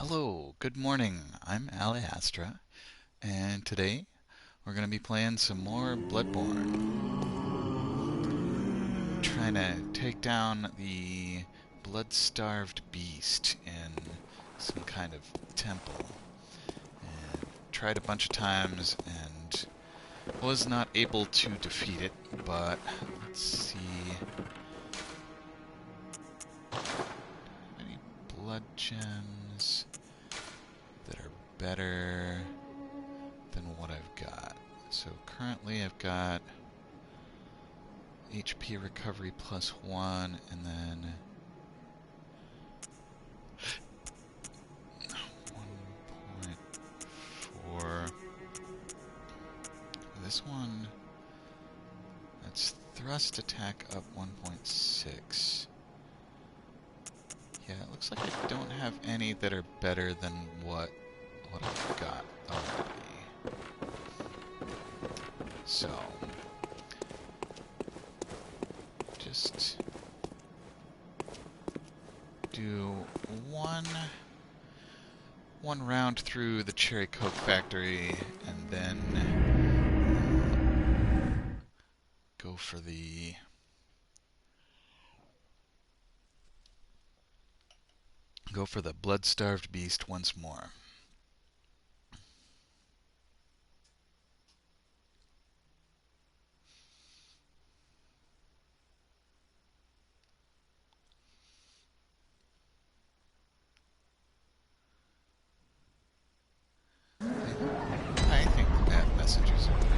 Hello, good morning. I'm Alli, and today we're going to be playing some more Bloodborne. Trying to take down the blood-starved beast in some kind of temple. And tried a bunch of times and was not able to defeat it, but let's see. Any blood gems that are better than what I've got. So currently I've got HP recovery +1 and then 1.4. This one, that's thrust attack up 1.6. Yeah, it looks like I don't have any that are better than what I've got already. So just do one round through the Cherry Coke factory and then go for the blood-starved beast once more. I think the bad messages are pretty.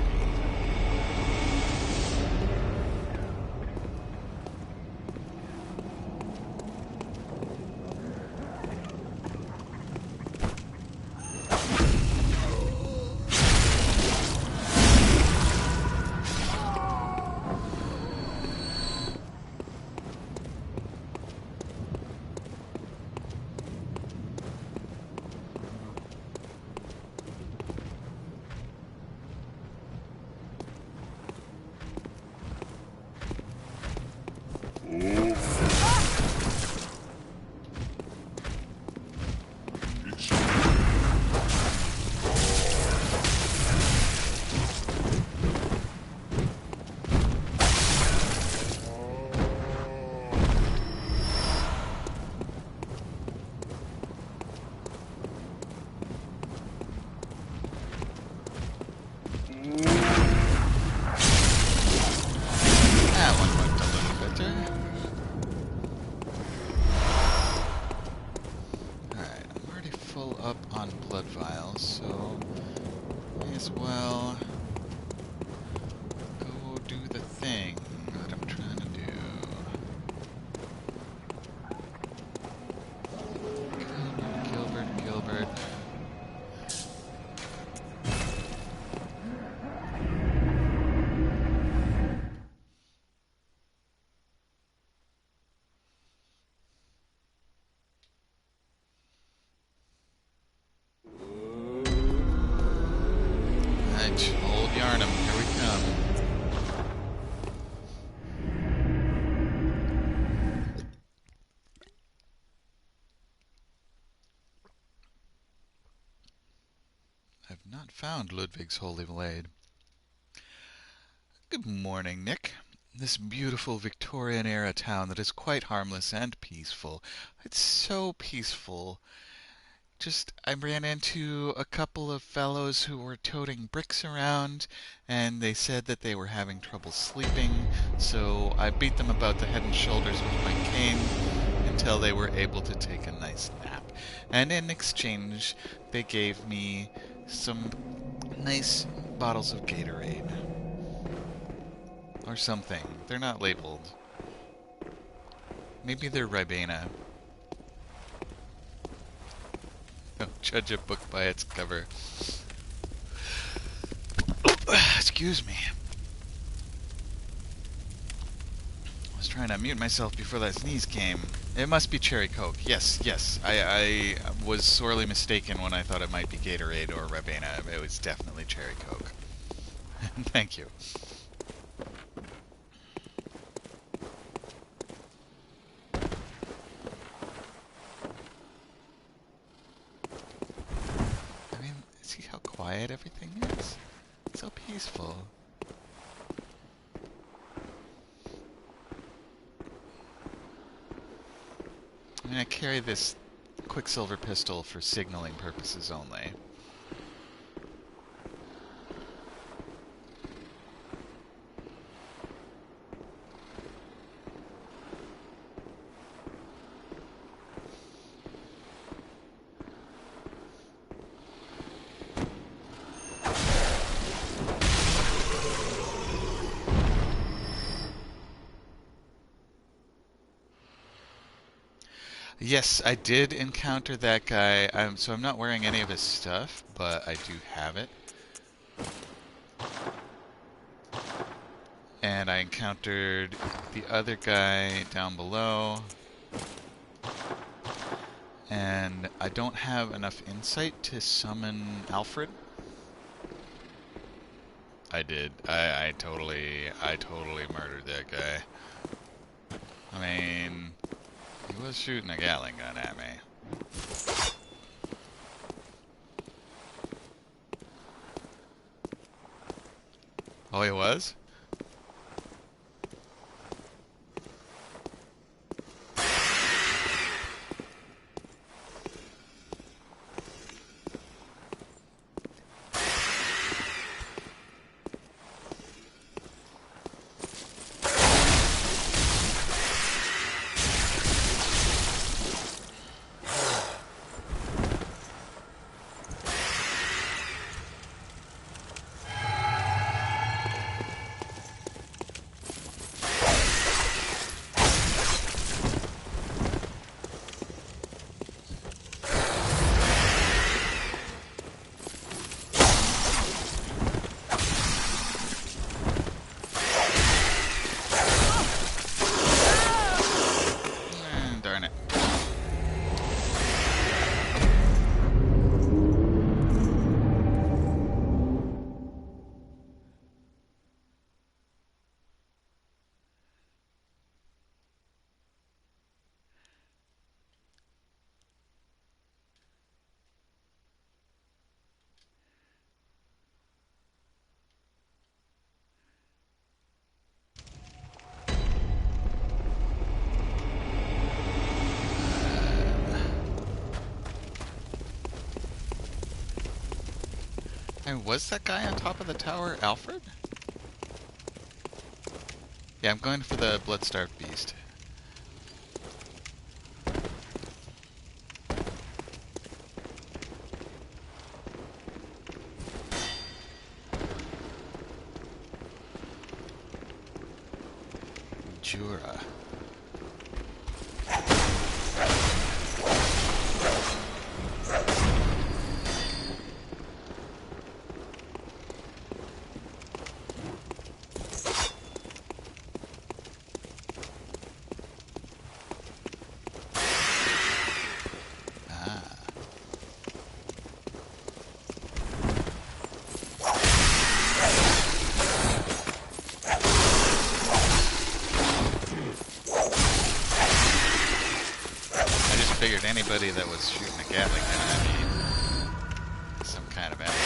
That one went a little better. Alright, I'm already full up on blood vials, so may as well go do the thing that I'm trying to do. Gilbert. Right, old Yarnum, here we come. I've not found Ludwig's Holy Blade. Good morning, Nick. This beautiful Victorian-era town that is quite harmless and peaceful. It's so peaceful. I ran into a couple of fellows who were toting bricks around, and they said that they were having trouble sleeping, so I beat them about the head and shoulders with my cane until they were able to take a nice nap. And in exchange, they gave me some nice bottles of Gatorade. Or something. They're not labeled. Maybe they're Ribena. Don't judge a book by its cover. Excuse me. I was trying to mute myself before that sneeze came. It must be Cherry Coke. Yes. I was sorely mistaken when I thought it might be Gatorade or Ribena. It was definitely Cherry Coke. Thank you. quiet everything is. It's so peaceful. I mean, I carry this Quicksilver pistol for signaling purposes only. Yes, I did encounter that guy. So I'm not wearing any of his stuff, but I do have it. And I encountered the other guy down below. And I don't have enough insight to summon Alfred. I did. I totally murdered that guy. I mean, he was shooting a Gatling gun at me. Oh, he was? Darn it. And was that guy on top of the tower Alfred? Yeah, I'm going for the blood-starved beast. Jura. Figured anybody that was shooting a Gatling gun at me, some kind of enemy.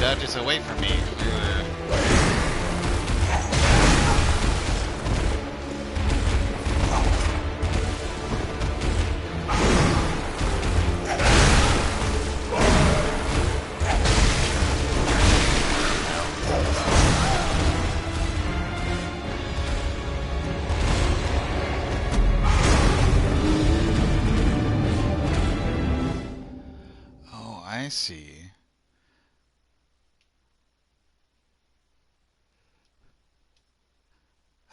dodges away from me. Oh, I see.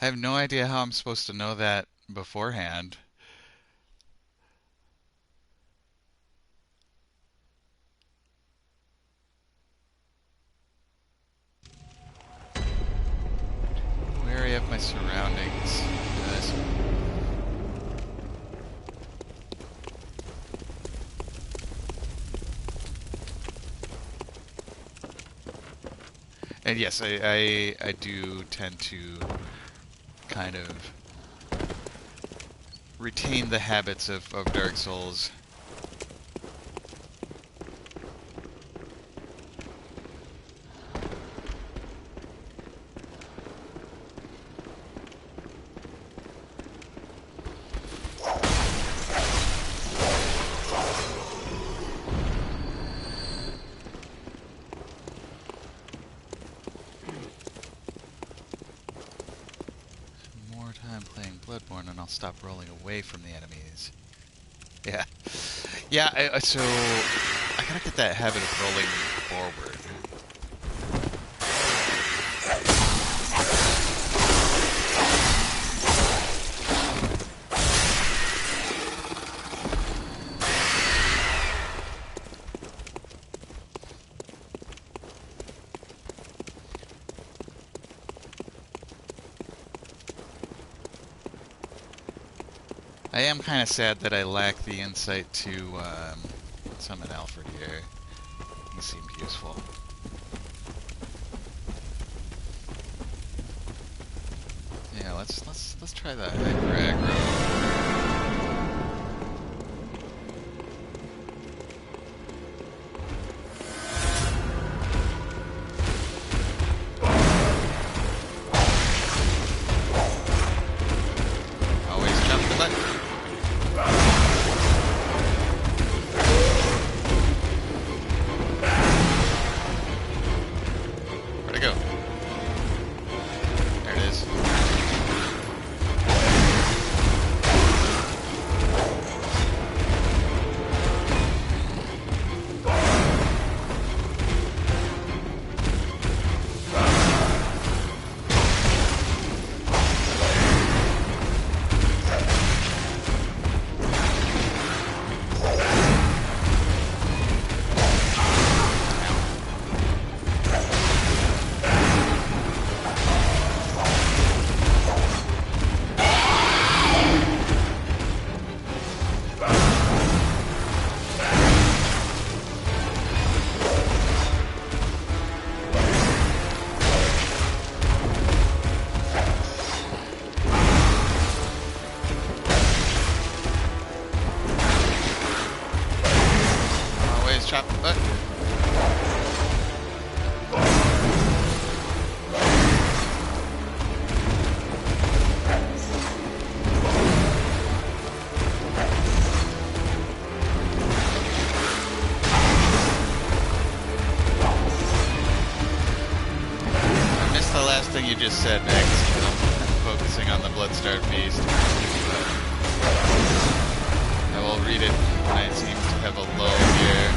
I have no idea how I'm supposed to know that beforehand. Wary of my surroundings. Yes. And yes, I do tend to kind of retain the habits of Dark Souls. More time playing Bloodborne and I'll stop rolling away from the enemies. Yeah. Yeah, so I gotta get that habit of rolling forward. I am kind of sad that I lack the insight to summon Alfred here. He seemed useful. Yeah, let's try that hyper aggro. Always jump the button. Where'd it go? There it is. Chop the butt. I missed the last thing you just said, Max. I'm focusing on the Bloodstarved Beast. I will read it when I seem to have a lull here.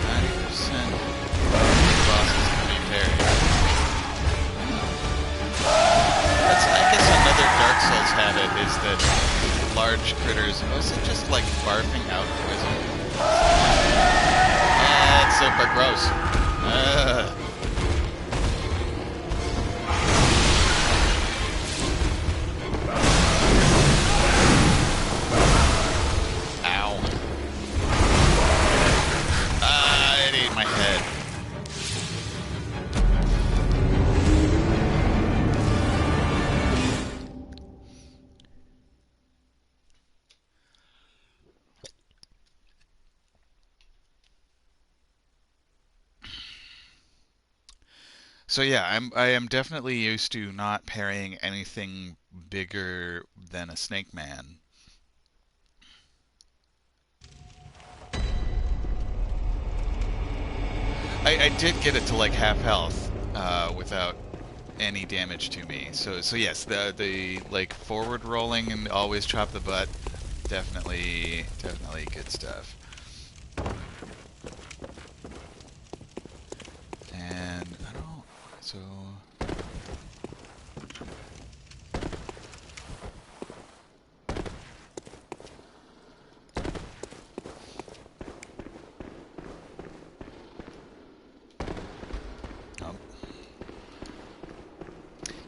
90% bosses can be parried. That's, I guess, another Dark Souls habit is that large critters, was it just like barfing out poison? That's super gross. Ow. It ate my head. So yeah, I am definitely used to not parrying anything bigger than a snake man. I did get it to like half health without any damage to me. So yes, the like forward rolling and always chop the butt, definitely good stuff. And I don't so um,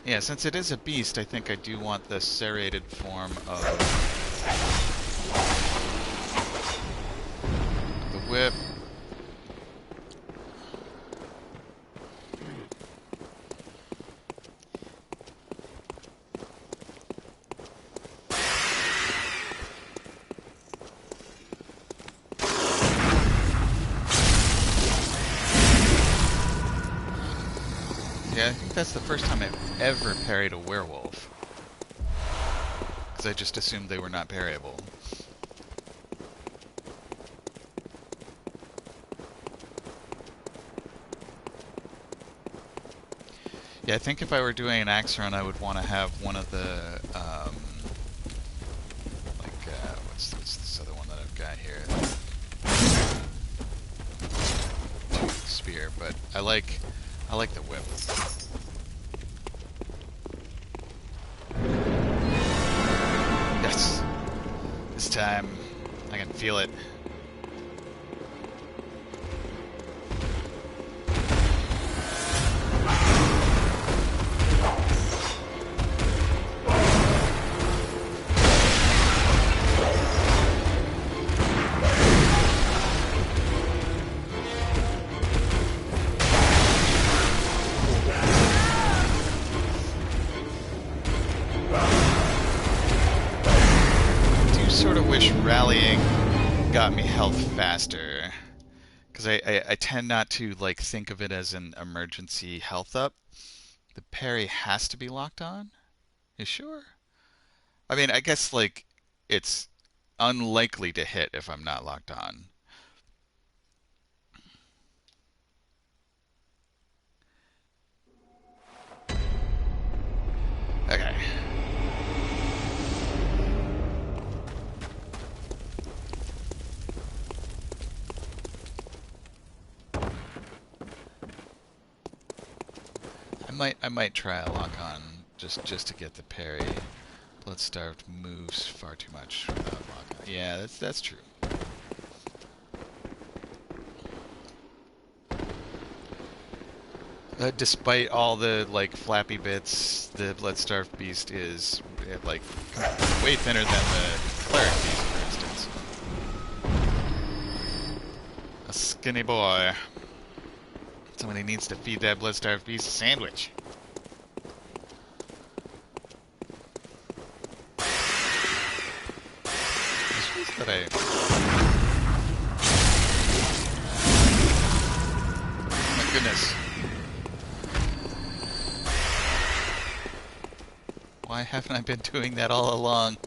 yeah, since it is a beast, I think I do want the serrated form of the whip. Yeah, I think that's the first time I've ever parried a werewolf. Because I just assumed they were not parryable. Yeah, I think if I were doing an axe run, I would want to have one of the, what's this other one that I've got here? Spear, but I like the whip. Yes! This time, I can feel it. Sort of wish rallying got me health faster, because I tend not to like think of it as an emergency health up. The parry has to be locked on? You sure? I mean, I guess like it's unlikely to hit if I'm not locked on. Okay. I might try a lock on just to get the parry. Bloodstarved moves far too much without lock on. Yeah, that's true. Despite all the like flappy bits, the Bloodstarved beast is like way thinner than the cleric beast, for instance. A skinny boy. Somebody needs to feed that Bloodstarved beast a sandwich. That I... Oh my goodness. Why haven't I been doing that all along?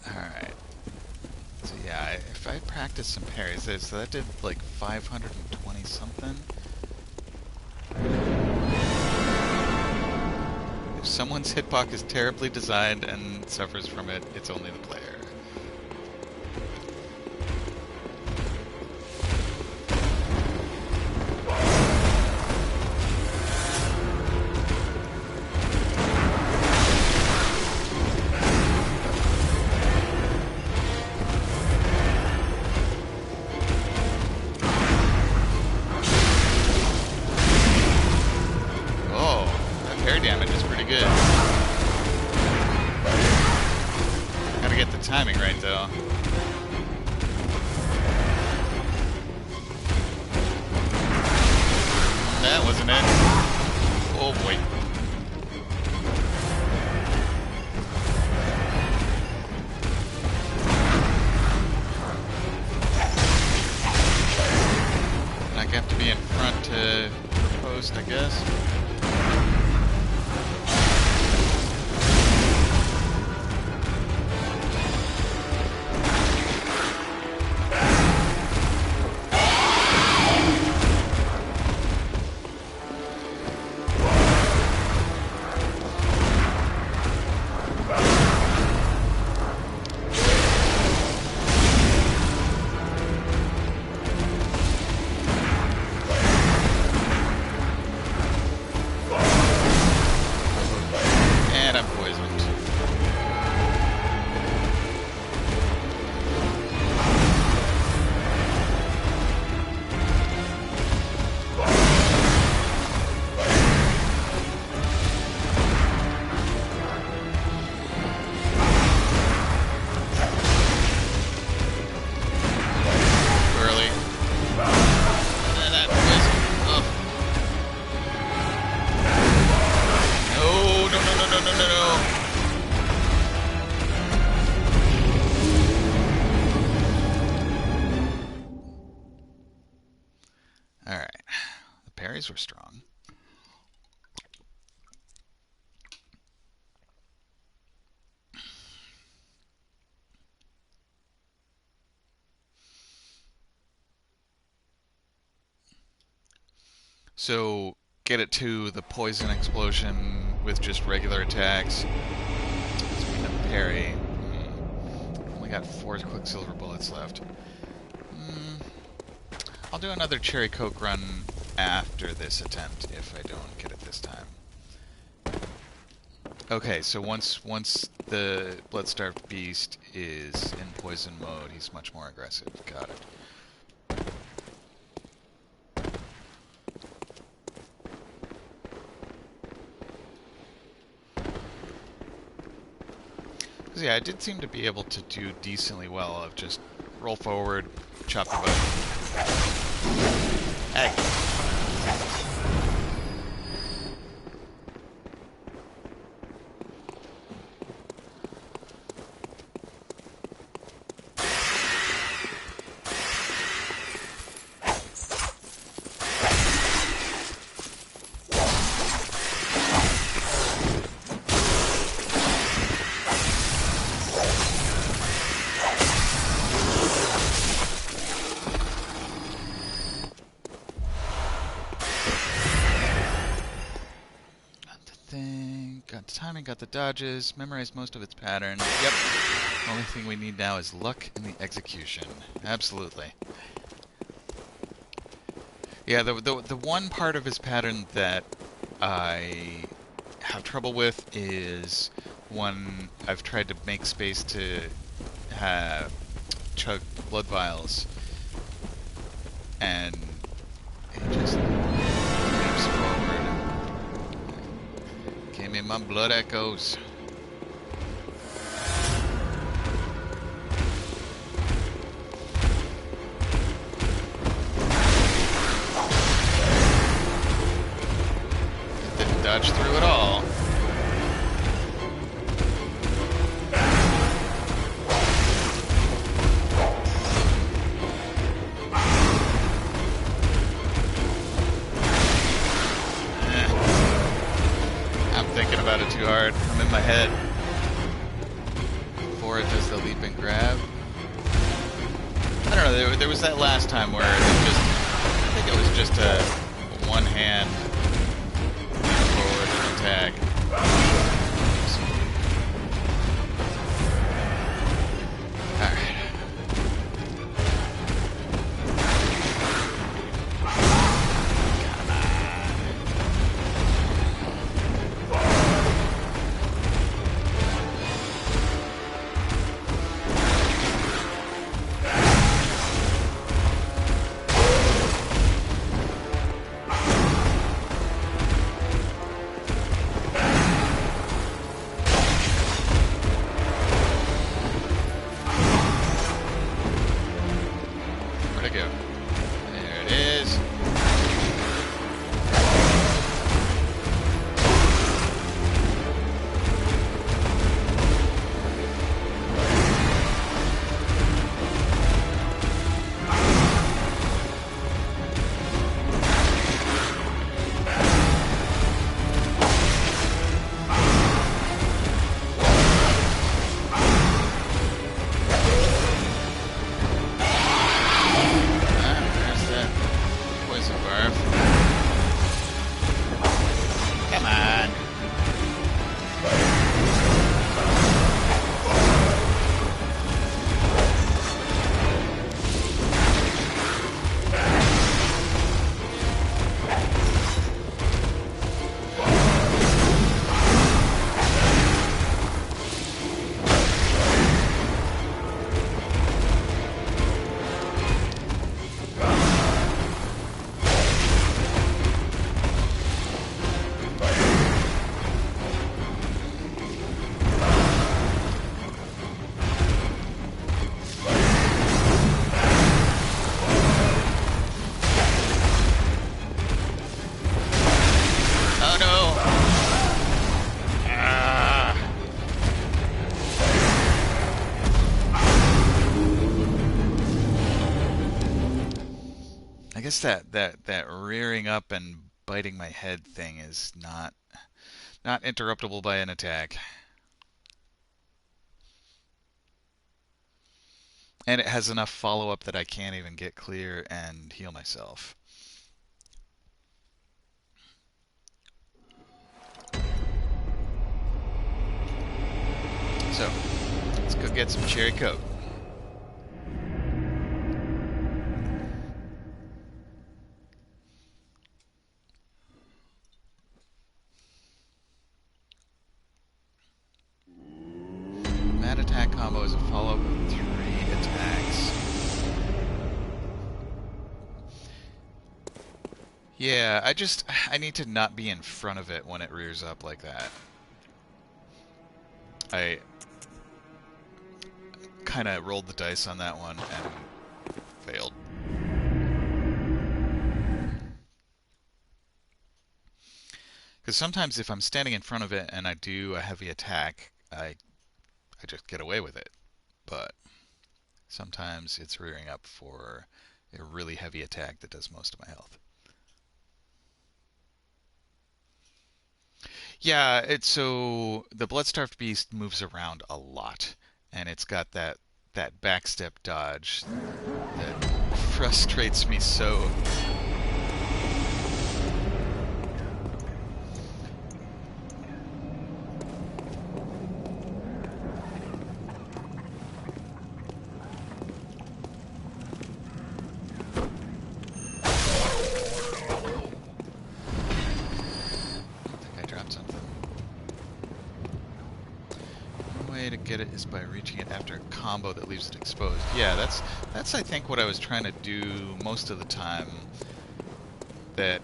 Alright. So yeah, if I practice some parries, so that did like 520 something. If someone's hitbox is terribly designed and suffers from it, it's only the player. Damage is pretty good. Gotta get the timing right, though. That wasn't it. Oh, boy. those were strong. So get it to the poison explosion with just regular attacks. Speed up parry. Only got 4 Quicksilver bullets left. I'll do another Cherry Coke run after this attempt if I don't get it this time. Okay, so once the Bloodstarved Beast is in poison mode, he's much more aggressive. Got it. Yeah, I did seem to be able to do decently well of just roll forward, chop the butt. Hey. Got the timing, got the dodges, memorized most of its patterns. Yep. The only thing we need now is luck in the execution. Absolutely. Yeah, the one part of his pattern that I have trouble with is when I've tried to make space to chug blood vials, and it just leaps forward. Give me my blood echoes. Didn't dodge through at all. Thinking about it too hard. I'm in my head. Before it does the leap and grab. I don't know, there was that last time where it just, I think it was just a one hand leap forward and attack. Alright. I guess that rearing up and biting my head thing is not interruptible by an attack. And it has enough follow-up that I can't even get clear and heal myself. So, let's go get some cherry coke. Mad attack combo is a follow-up of 3 attacks. Yeah, I need to not be in front of it when it rears up like that. I kind of rolled the dice on that one and failed. Because sometimes if I'm standing in front of it and I do a heavy attack, I just get away with it. But sometimes it's rearing up for a really heavy attack that does most of my health. Yeah, so the Bloodstarved Beast moves around a lot, and it's got that backstep dodge that frustrates me so. To get it is by reaching it after a combo that leaves it exposed. Yeah, that's I think what I was trying to do most of the time. That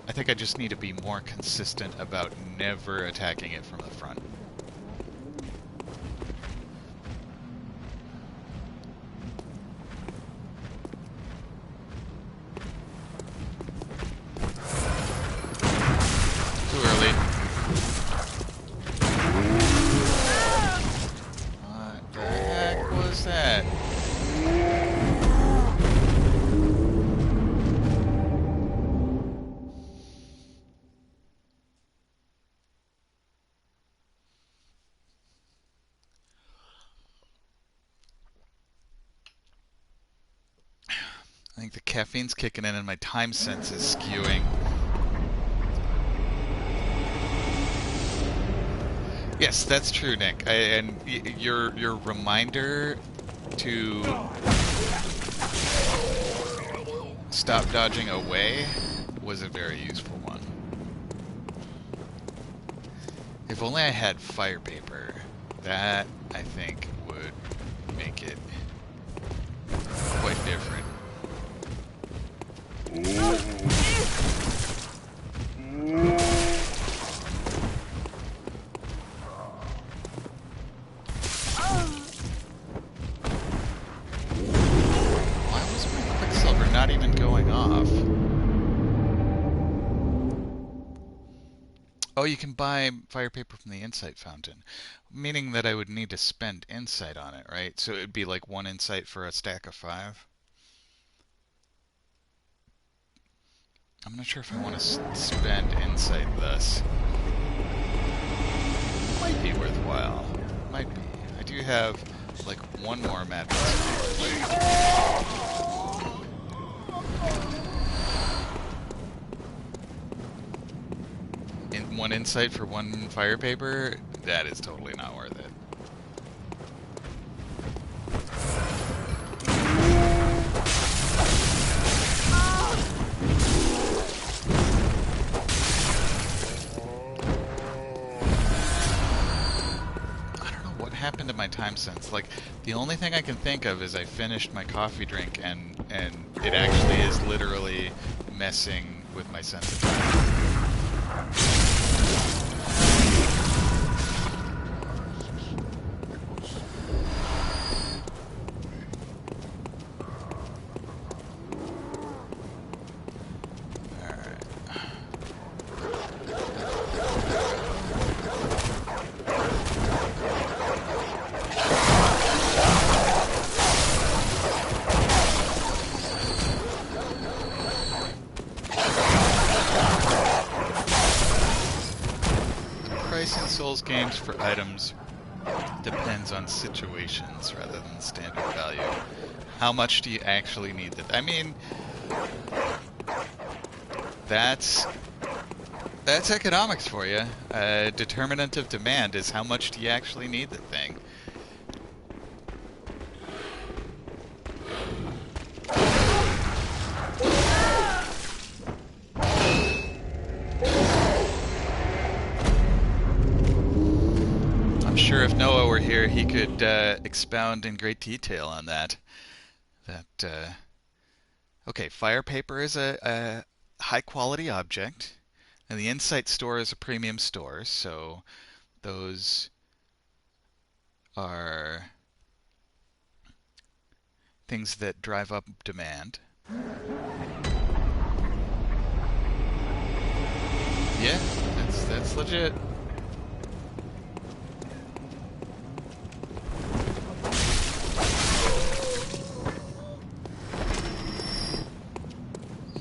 I think I just need to be more consistent about never attacking it from the front. Too early. That? I think the caffeine's kicking in and my time sense is skewing. Yes, that's true, Nick. And your reminder to stop dodging away was a very useful one. If only I had fire paper, that I think would make it quite different. Not even going off. Oh, you can buy fire paper from the insight fountain, meaning that I would need to spend insight on it, right? So it would be like 1 insight for a stack of 5. I'm not sure if I want to spend insight thus. Might be worthwhile. Might be. I do have like 1 more madness. In 1 insight for 1 fire paper, that is totally not worth it. I don't know what happened to my time sense. Like, the only thing I can think of is I finished my coffee drink and it actually is literally messing with my sense of time. counts for items depends on situations rather than standard value. How much do you actually need that? I mean, that's economics for you. Determinant of demand is how much do you actually need the thing. I'm sure if Noah were here, he could expound in great detail on that. Okay, fire paper is a high quality object, and the Insight store is a premium store, so those are things that drive up demand. Yeah, that's legit.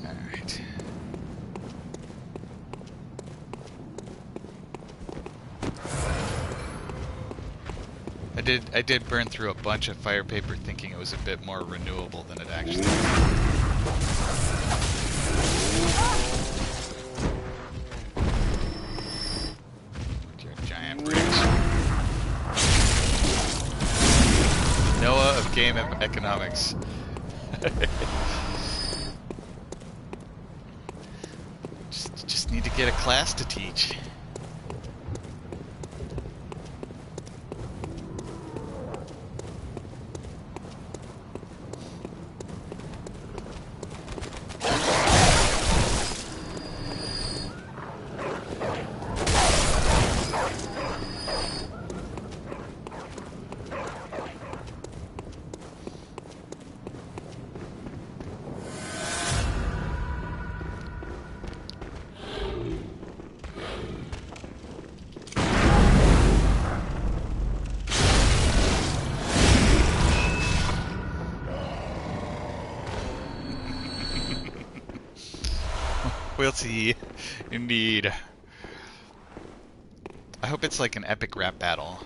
Alright. I did burn through a bunch of fire paper thinking it was a bit more renewable than it actually is. Noah of game economics. just need to get a class to teach. We'll see. Indeed. I hope it's like an epic rap battle.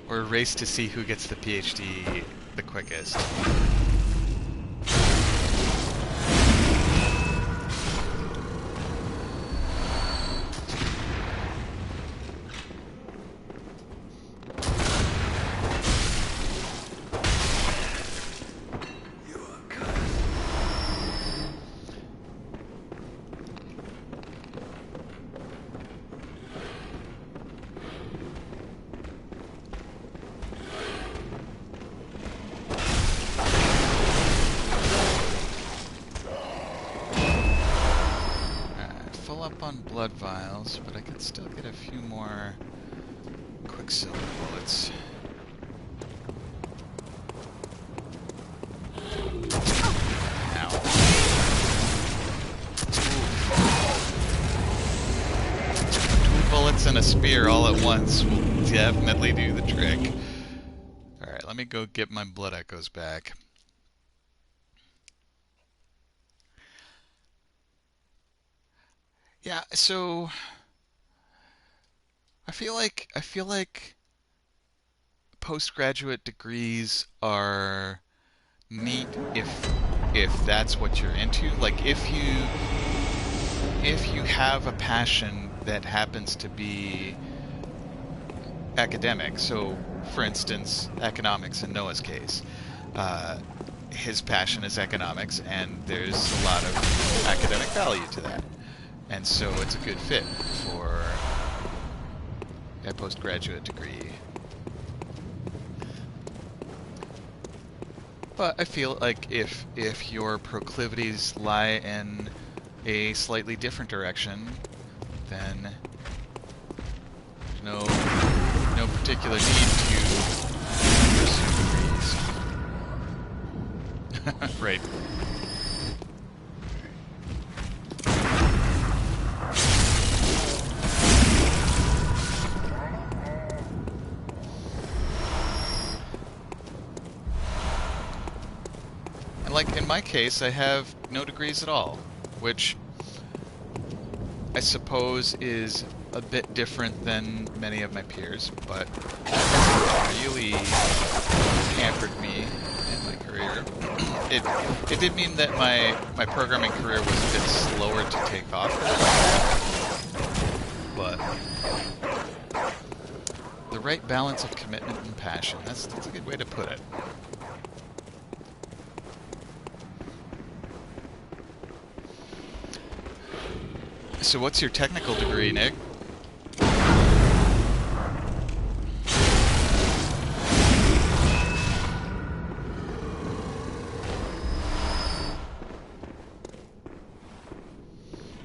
Or a race to see who gets the PhD the quickest. On blood vials, but I could still get a few more quicksilver bullets. Ow. Two bullets and a spear all at once will definitely do the trick. Alright, let me go get my blood echoes back. Yeah, so I feel like postgraduate degrees are neat if that's what you're into. Like if you have a passion that happens to be academic. So, for instance, economics in Noah's case. His passion is economics, and there's a lot of academic value to that. And so it's a good fit for a postgraduate degree. But I feel like if your proclivities lie in a slightly different direction, then there's no particular need to pursue degrees. Right. like in my case, I have no degrees at all, which I suppose is a bit different than many of my peers, but that hasn't really hampered me in my career. It did mean that my programming career was a bit slower to take off, but the right balance of commitment and passion, that's a good way to put it. So what's your technical degree, Nick?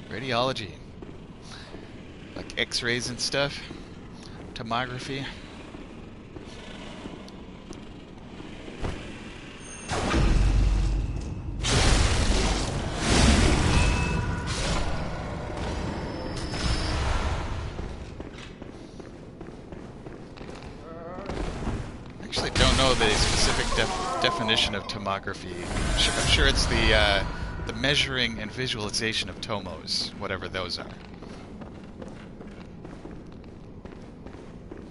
Radiology. Like x-rays and stuff? Tomography? Actually don't know the specific definition of tomography. I'm sure it's the measuring and visualization of tomos, whatever those are.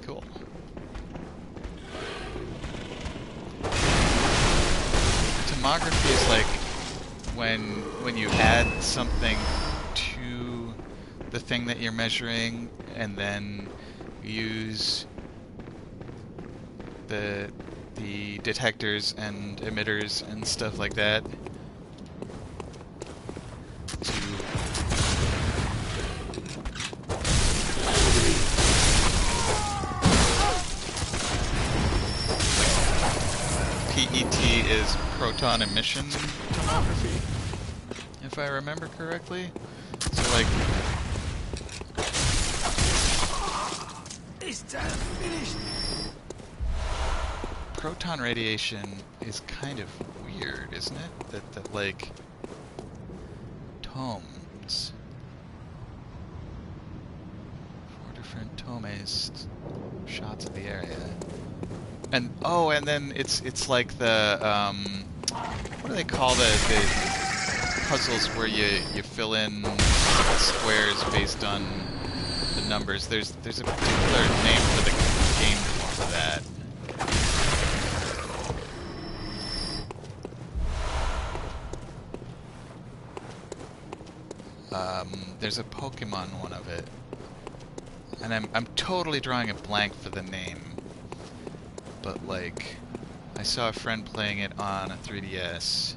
Cool. Tomography is like when you add something to the thing that you're measuring and then use the detectors and emitters and stuff like that to PET is proton emission tomography, if I remember correctly. So like This time finished. proton radiation is kind of weird, isn't it? That like tomes, 4 different tomes, shots of the area, and oh, and then it's like the what do they call the puzzles where you fill in squares based on the numbers? There's a particular name for the game for that. There's a Pokemon one of it, and I'm totally drawing a blank for the name, but like I saw a friend playing it on a 3DS.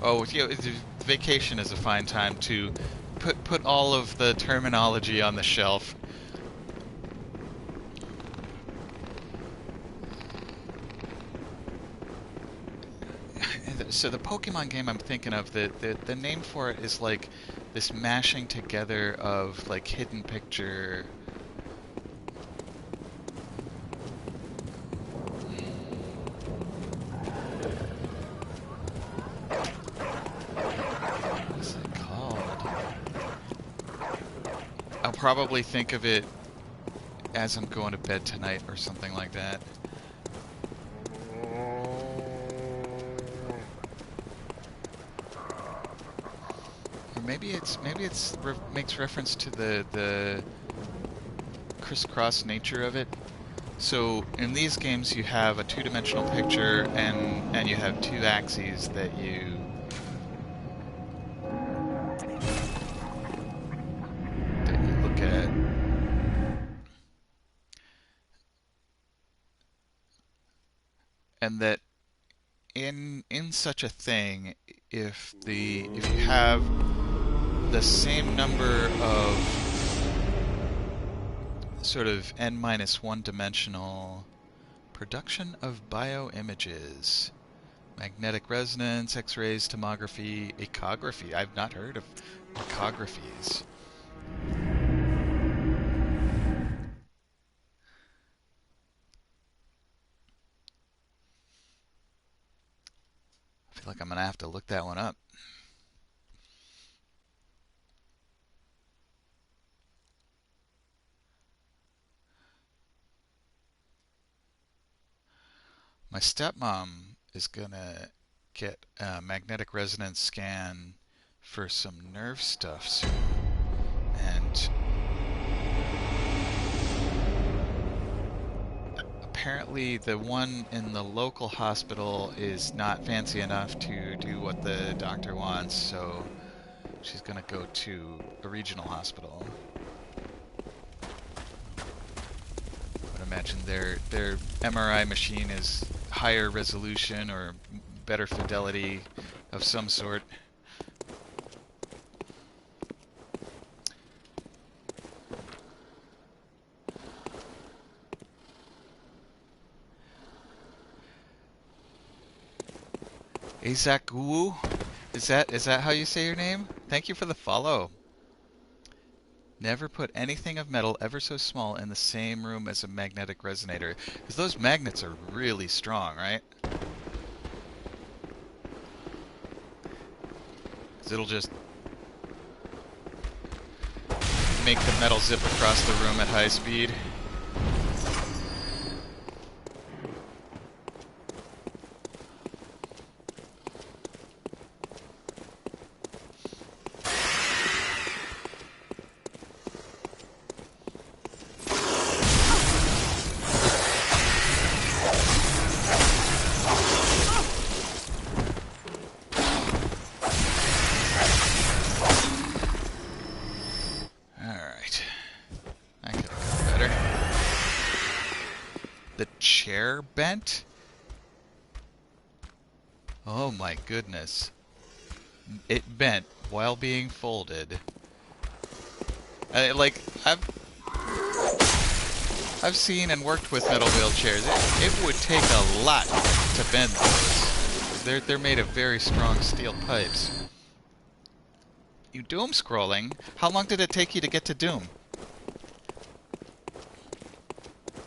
Oh, you know, vacation is a fine time to put all of the terminology on the shelf. So the Pokemon game I'm thinking of, the name for it is like this mashing together of like hidden picture. What's it called? I'll probably think of it as I'm going to bed tonight or something like that. Maybe it's makes reference to the crisscross nature of it. So in these games, you have a two-dimensional picture, and you have two axes that you look at. And that in such a thing, if you have the same number of sort of n-1 dimensional production of bioimages, magnetic resonance, X-rays, tomography, echography. I've not heard of echographies. I feel like I'm gonna have to look that one up. My stepmom is gonna get a magnetic resonance scan for some nerve stuff soon. And apparently the one in the local hospital is not fancy enough to do what the doctor wants, so she's gonna go to a regional hospital. I would imagine their MRI machine is higher resolution or better fidelity of some sort. Isaac Wu? Is that how you say your name? Thank you for the follow. Never put anything of metal ever so small in the same room as a magnetic resonator. Because those magnets are really strong, right? Because it'll just make the metal zip across the room at high speed. Chair bent? Oh my goodness. It bent while being folded. Like, I've seen and worked with metal wheelchairs. It would take a lot to bend those. They're made of very strong steel pipes. You doom scrolling? How long did it take you to get to Doom?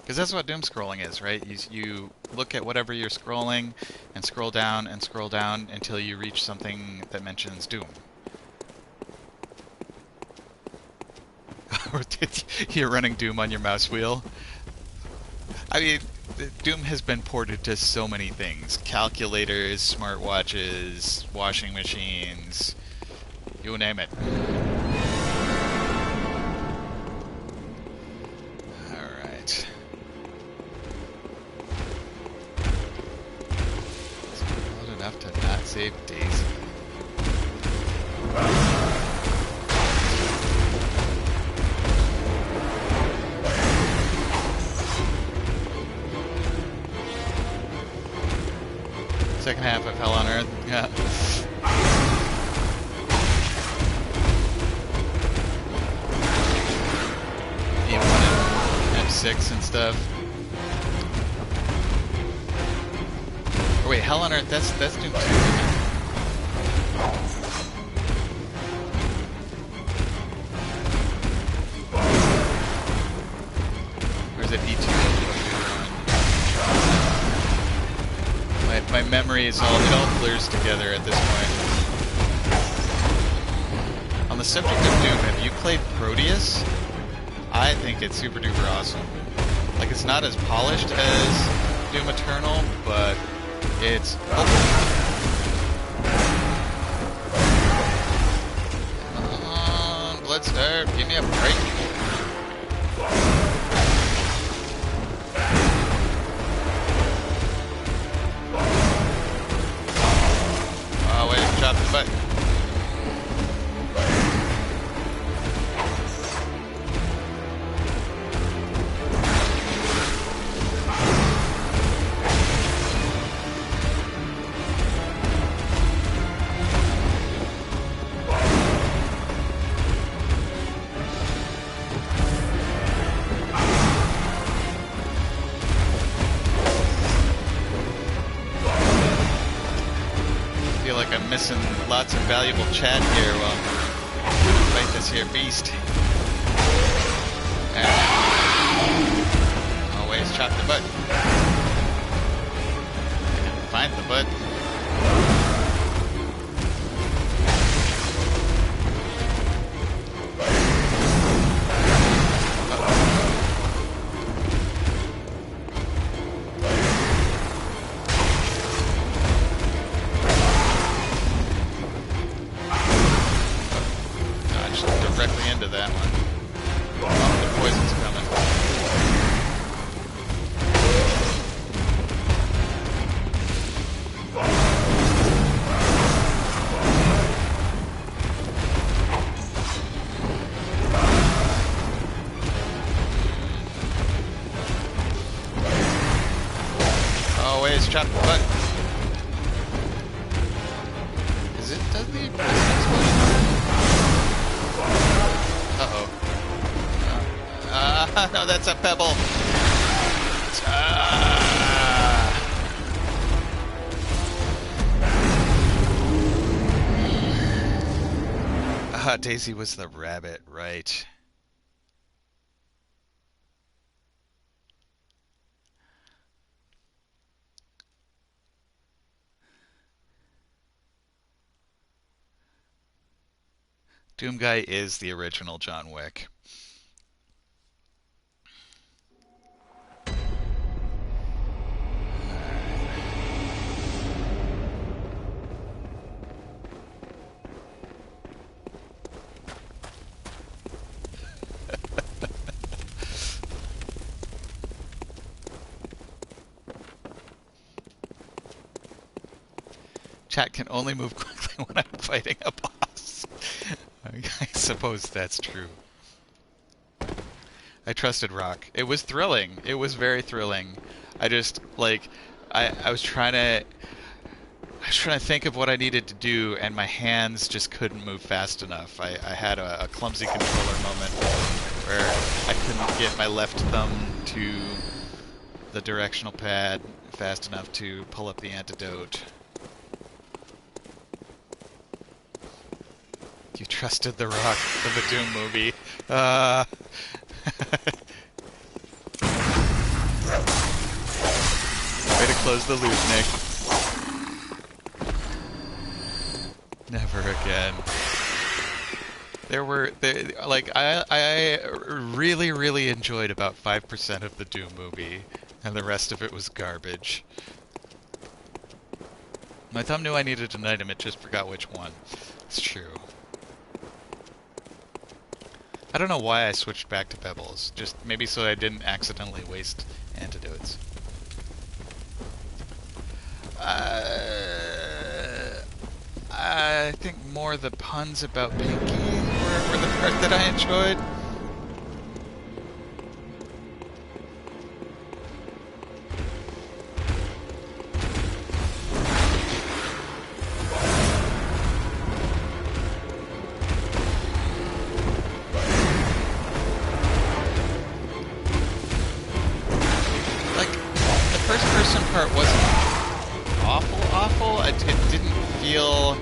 Because that's what doom scrolling is, right? You look at whatever you're scrolling and scroll down until you reach something that mentions Doom. Or you're running Doom on your mouse wheel. I mean, Doom has been ported to so many things. Calculators, smartwatches, washing machines, you name it. To not save Daisy. Second half of Hell on Earth, yeah. E1 and M6 and stuff. Oh wait, Hell on Earth, that's Doom 2, isn't it? Or is it E2? My memory is it all blurs together at this point. On the subject of Doom, have you played Proteus? I think it's super duper awesome. Like, it's not as polished as Doom Eternal, but it's Come on, Bloodstar, give me a break. Oh wait, chop the butt. Missing lots of valuable chat here while we fight this here beast. Always chop the butt. And find the butt. chop the butt. Is it? Does the explosion? Uh-oh. No, that's a pebble. Daisy was the rabbit, right. Doom Guy is the original John Wick. Chat can only move quickly when I'm fighting a boss. I suppose that's true. I trusted Rock. It was thrilling. It was very thrilling. I just, like, I was trying to think of what I needed to do, and my hands just couldn't move fast enough. I had a clumsy controller moment where I couldn't get my left thumb to the directional pad fast enough to pull up the antidote. You trusted The Rock for the Doom movie. Way to close the loop, Nick. Never again. I really, really enjoyed about 5% of the Doom movie, and the rest of it was garbage. My thumb knew I needed an item, it just forgot which one. It's true. I don't know why I switched back to pebbles. Just maybe so I didn't accidentally waste antidotes. I think more the puns about Pinky were the part that I enjoyed. Part wasn't awful. It didn't feel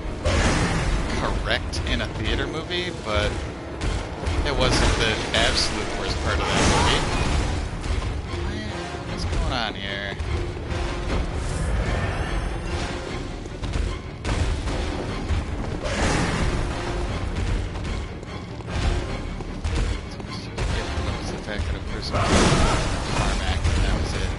correct in a theater movie, but it wasn't the absolute worst part of that movie. What's going on here? What was the fact that a person was Carmack, and that was it.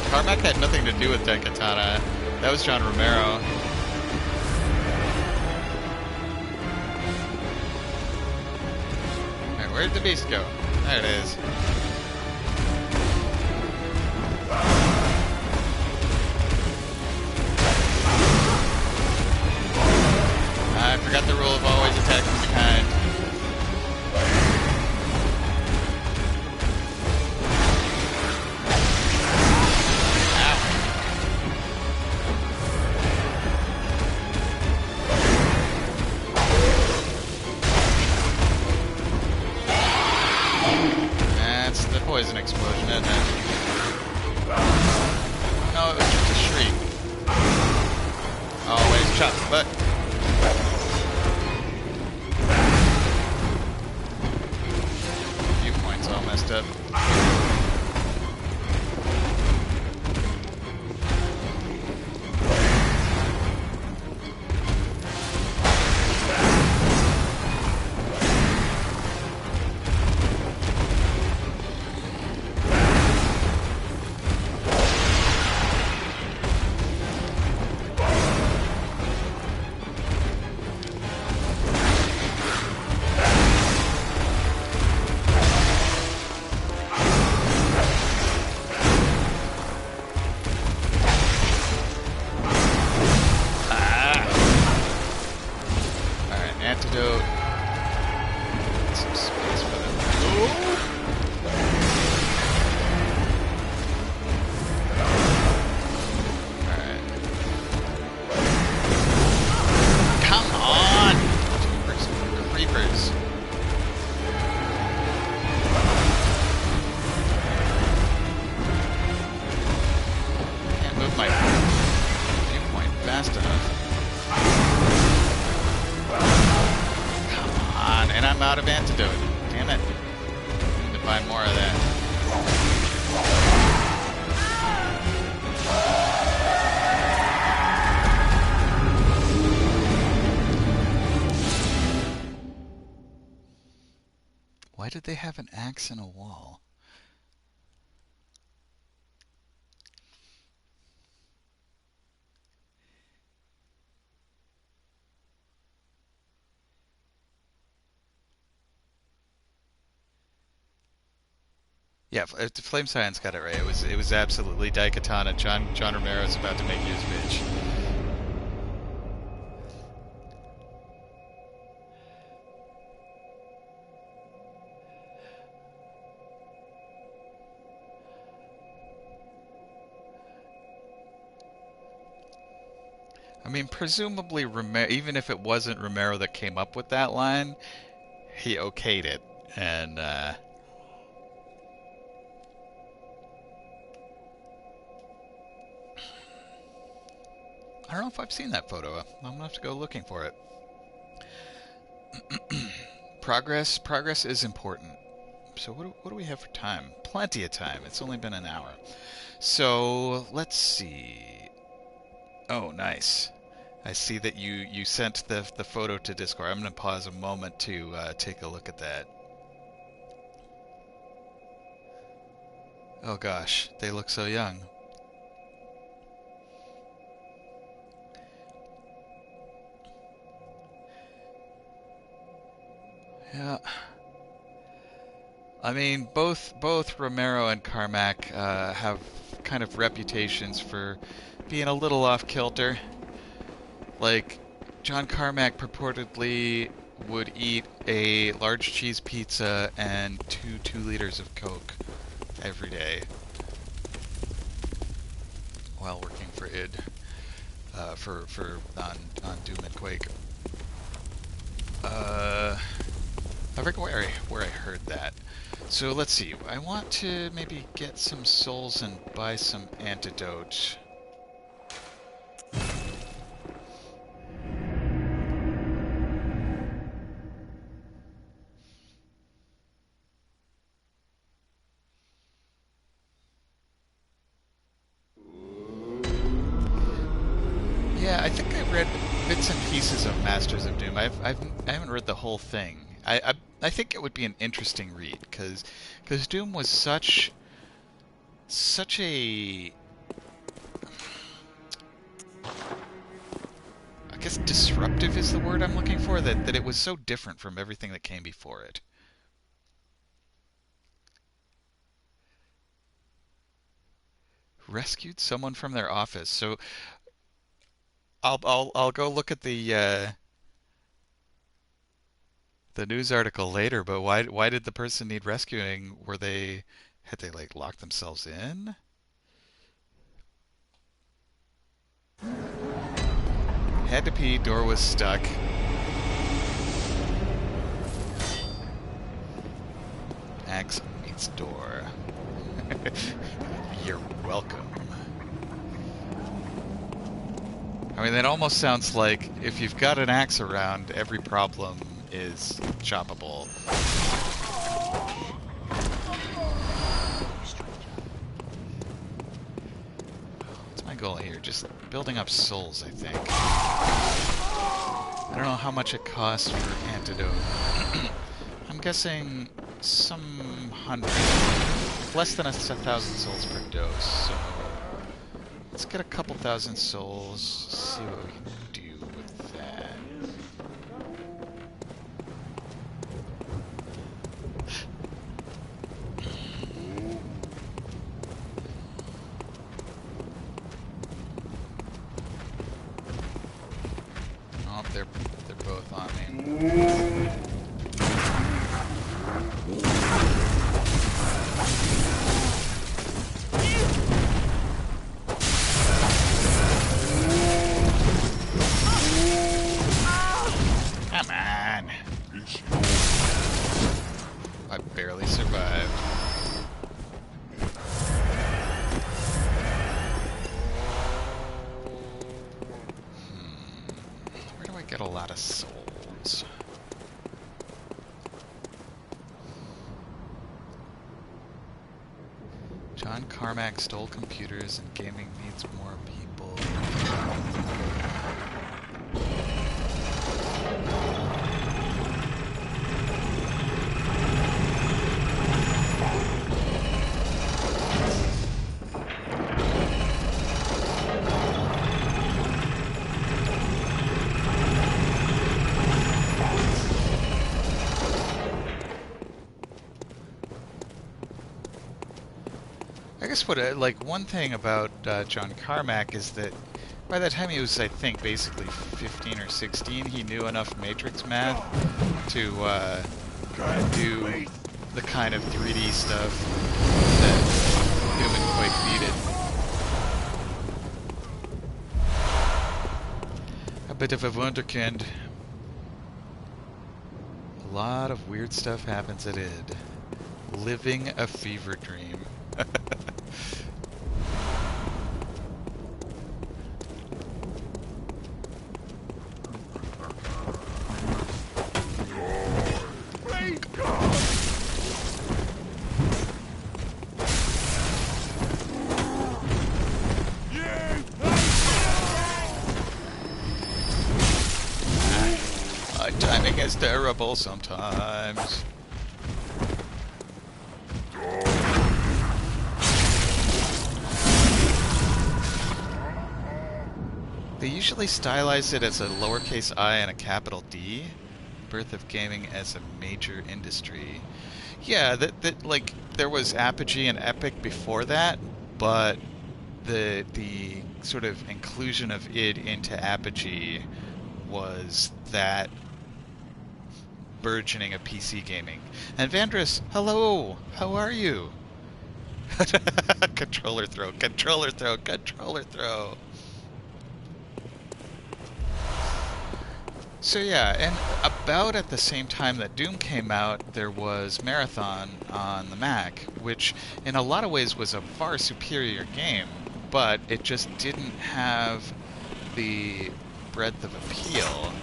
Carmack had nothing to do with Daikatana. That was John Romero. Alright, where'd the beast go? There it is. I forgot the rule of always attack from behind. Poison explosion, isn't it? No, it was just a shriek. Always chop the butt. Viewpoint's all messed up. antidote. Some space for them. Oh! Out of antidote. Damn it. I need to buy more of that. Why did they have an axe in a wall? Yeah, Flame Science got it right. It was absolutely Daikatana. John Romero's about to make you his bitch. I mean, presumably Romero, even if it wasn't Romero that came up with that line, he okayed it, and I don't know if I've seen that photo. I'm gonna have to go looking for it. Progress is important. So what do we have for time? Plenty of time. It's only been an hour. So let's see. Oh, nice. I see that you sent the photo to Discord. I'm gonna pause a moment to take a look at that. Oh gosh, they look so young. Yeah. I mean, both Romero and Carmack have kind of reputations for being a little off kilter. Like, John Carmack purportedly would eat a large cheese pizza and 2 liters of Coke every day while working for id on Doom and Quake. I forget where I heard that. So let's see. I want to maybe get some souls and buy some antidote. Yeah, I think I read bits and pieces of Masters of Doom. I haven't read the whole thing. I think it would be an interesting read because Doom was such a, I guess disruptive is the word I'm looking for, that it was so different from everything that came before it. Rescued someone from their office. So I'll go look at the news article later, but why did the person need rescuing? Had they like locked themselves in? Had to pee, door was stuck. Axe meets door. You're welcome. I mean, that almost sounds like if you've got an axe around, every problem is choppable. What's my goal here? Just building up souls, I think. I don't know how much it costs for antidote. I'm guessing some hundred. Less than 1,000 souls per dose, so let's get a couple thousand souls, see what we can do with that. Oh, they're both on me. Come on. I barely survived. Where do I get a lot of souls? John Carmack stole computers and gaming needs more people. I guess what, like, one thing about John Carmack is that by the time he was, I think, basically 15 or 16, he knew enough Matrix math to do the kind of 3D stuff that Newman quite needed. A bit of a wunderkind. A lot of weird stuff happens at id. Living a fever dream. My timing is terrible sometimes. They usually stylize it as a lowercase I and a capital D. Birth of gaming as a major industry. Yeah, that like there was Apogee and Epic before that, but the sort of inclusion of id into Apogee was that burgeoning of PC gaming. And Vandris, hello, how are you? Controller throw, controller throw, controller throw. So yeah, and about at the same time that Doom came out, there was Marathon on the Mac, which in a lot of ways was a far superior game, but it just didn't have the breadth of appeal.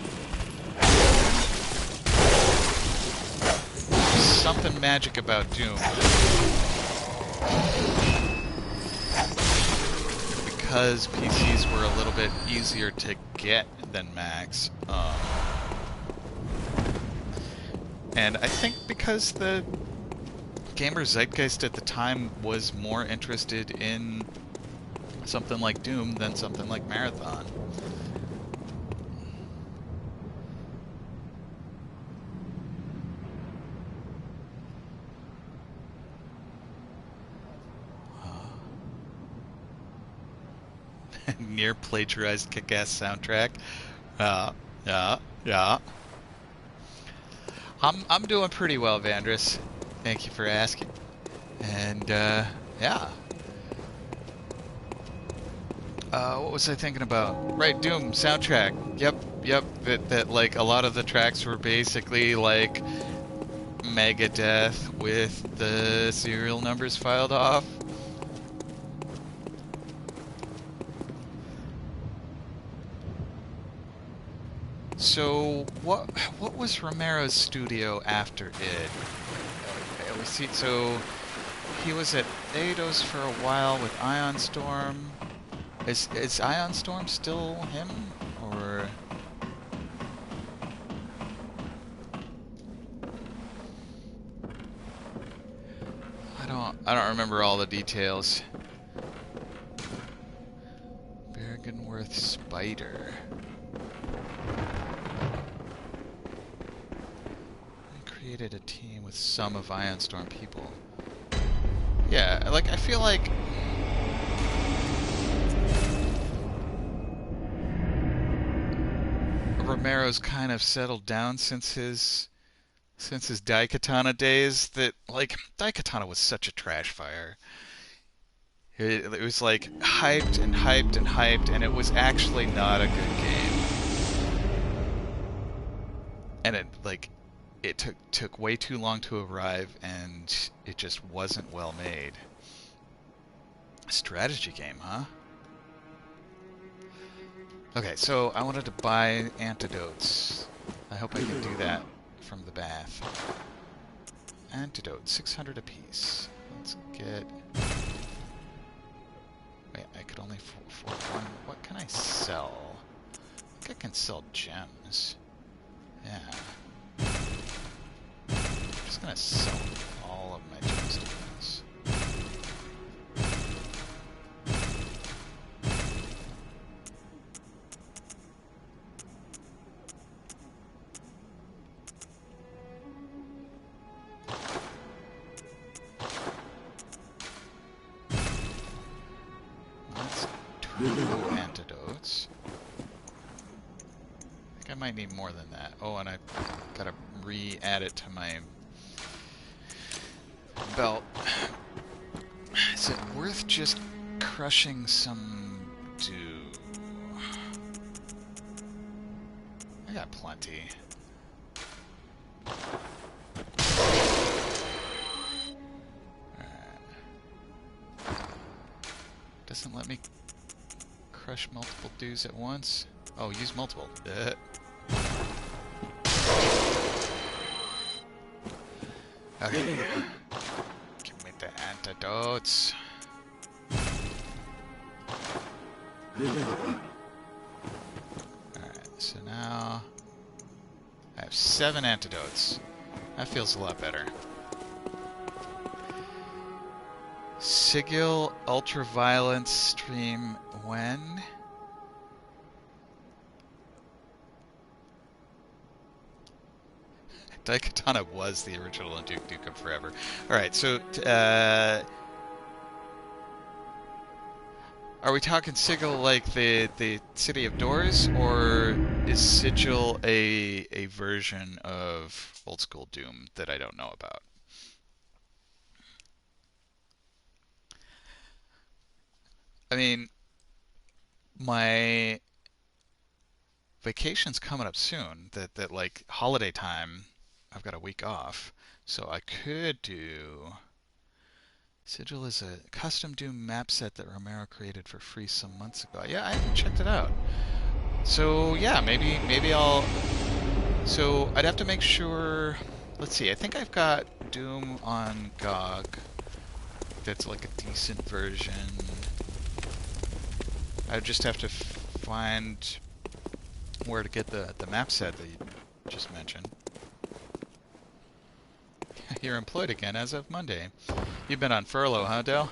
Something magic about Doom. Because PCs were a little bit easier to get than Macs. And I think because the gamer zeitgeist at the time was more interested in something like Doom than something like Marathon. Near plagiarized kick-ass soundtrack. Yeah. I'm doing pretty well, Vandris. Thank you for asking. And yeah. What was I thinking about? Right, Doom soundtrack. Yep. That like a lot of the tracks were basically like Megadeth with the serial numbers filed off. So what was Romero's studio after id? Okay, we see. So he was at Eidos for a while with Ion Storm. Is Ion Storm still him, or? I don't remember all the details. Bergenworth Spider. Created a team with some of Ion Storm people. Yeah, like I feel like Romero's kind of settled down since his Daikatana days. That like Daikatana was such a trash fire. It was like hyped and hyped and hyped, and it was actually not a good game. And it took way too long to arrive, and it just wasn't well made. Strategy game, huh? Okay, so I wanted to buy antidotes. I hope I can do that from the bath. Antidote, 600 apiece. Let's get... Wait, I could only afford one. What can I sell? I think I can sell gems. Yeah. I'm just gonna sell all of my gemstones. That's 2 antidotes. I think I might need more than that. Oh, and I gotta re-add it to my belt. Is it worth just crushing some dew? I got plenty. Alright. Doesn't let me crush multiple dews at once. Oh, use multiple. Okay. Give me the antidotes. Alright, so now I have 7 antidotes. That feels a lot better. Sigil Ultraviolence stream when? Daikatana was the original in Duke Nukem Forever. Alright, so, are we talking Sigil like the City of Doors, or is Sigil a version of old school Doom that I don't know about? I mean, my vacation's coming up soon. That like holiday time, I've got a week off, so I could do. Sigil is a custom Doom map set that Romero created for free some months ago. Yeah, I haven't checked it out. So yeah, maybe I'll. So I'd have to make sure. Let's see. I think I've got Doom on GOG. That's like a decent version. I would just have to find where to get the map set that you just mentioned. You're employed again as of Monday. You've been on furlough, huh, Del?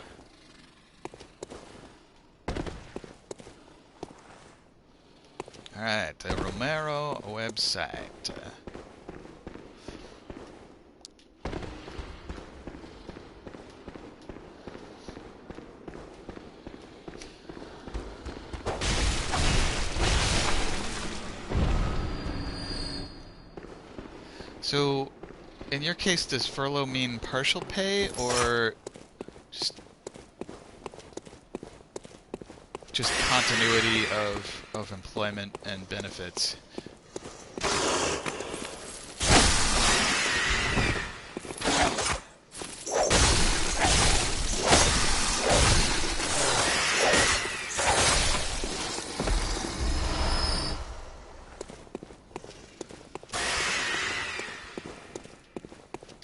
Alright, the Romero website. So, in your case, does furlough mean partial pay, or just continuity of employment and benefits?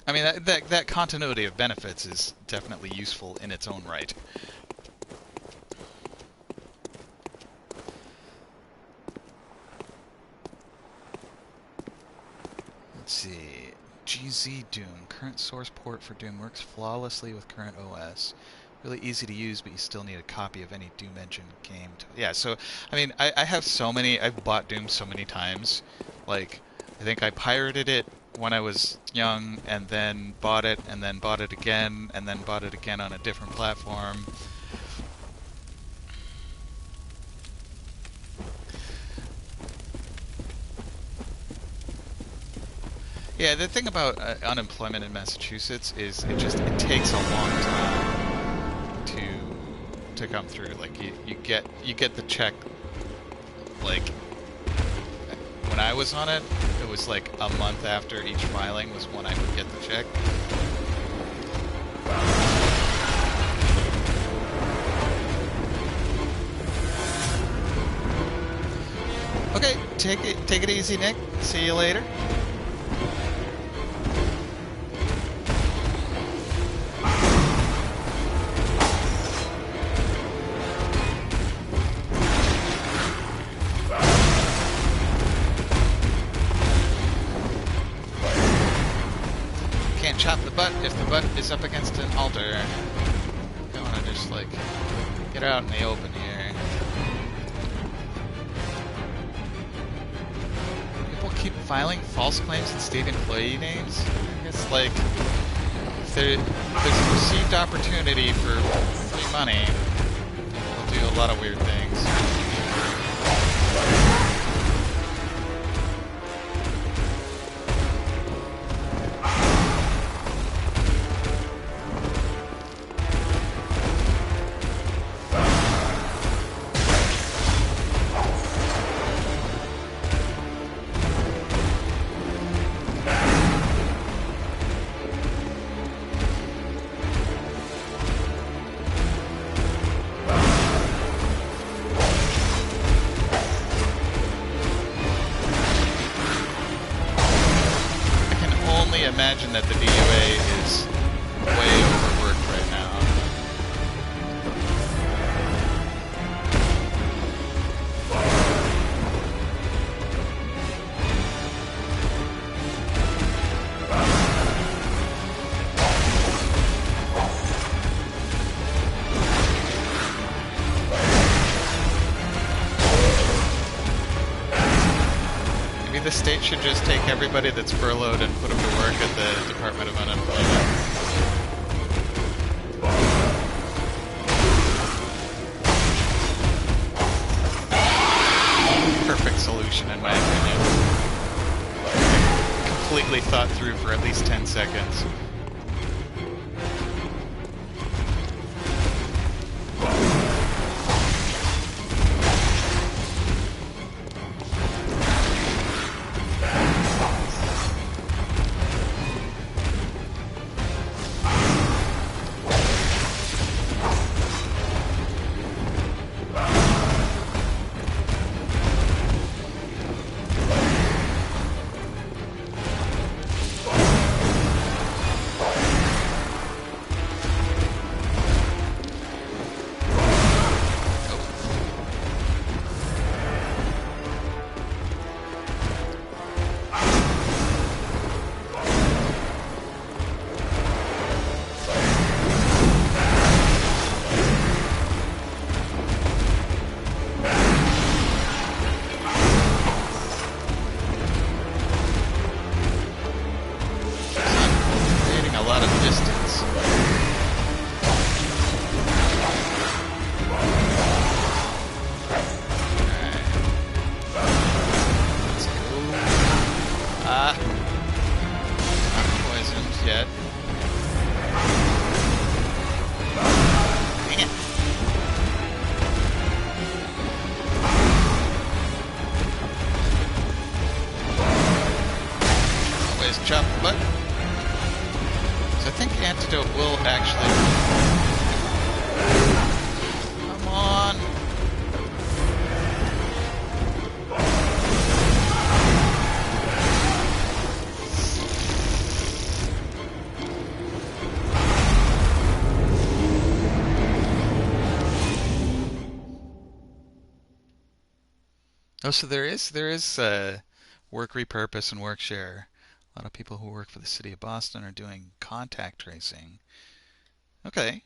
I mean, that continuity of benefits is definitely useful in its own right. Let's see. GZ Doom. Current source port for Doom works flawlessly with current OS. Really easy to use, but you still need a copy of any Doom Engine game. Yeah, so, I mean, I have so many... I've bought Doom so many times. Like, I think I pirated it when I was young, and then bought it, and then bought it again, and then bought it again on a different platform. Yeah, the thing about unemployment in Massachusetts is it takes a long time to come through. Like you get the check like when I was on it, it was like a month after each filing was when I would get the check. Okay, take it easy, Nick. See you later. Can't chop the butt if the butt is up against an altar. Don't want to just like get out in the open here. Keep filing false claims in state employee names. It's like if there's a perceived opportunity for free money, they'll do a lot of weird things. Imagine that the DUA is way overworked right now. Maybe the state should just take everybody that's furloughed and put them to work at the Department of Unemployment. Perfect solution, in my opinion. Completely thought through for at least 10 seconds. Chop the butt. So I think antidote will actually... Come on. Oh, so there is work repurpose and work share. A lot of people who work for the city of Boston are doing contact tracing. Okay.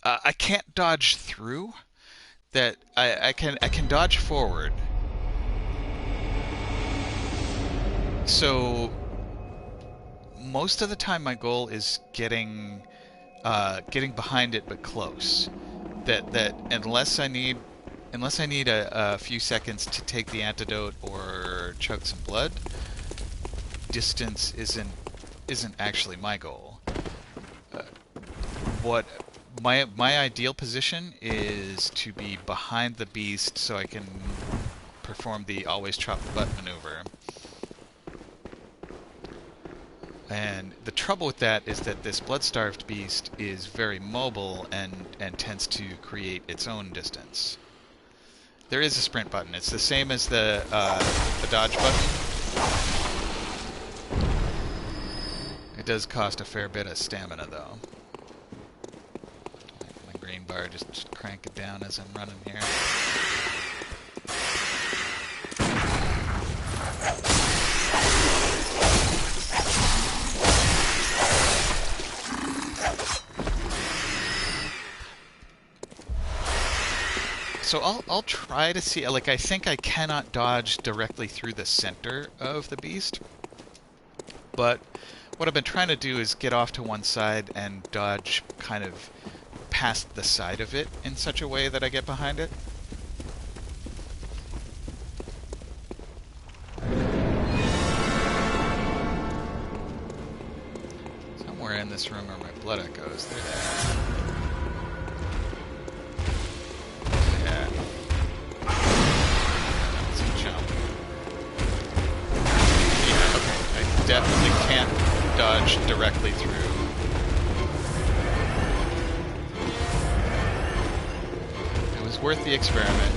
I can't dodge through. That I can dodge forward. So most of the time, my goal is getting behind it, but close. That unless I need unless I need a few seconds to take the antidote or chug some blood, distance isn't actually my goal. Uh, what my ideal position is to be behind the beast so I can perform the always chop the butt maneuver. And the trouble with that is that this blood-starved beast is very mobile and tends to create its own distance. There is a sprint button. It's the same as the dodge button. It does cost a fair bit of stamina, though. My green bar, just crank it down as I'm running here. So I'll try to see, like, I think I cannot dodge directly through the center of the beast, but what I've been trying to do is get off to one side and dodge kind of past the side of it in such a way that I get behind it. Somewhere in this room are my blood echoes. There they are. Definitely can't dodge directly through. It was worth the experiment.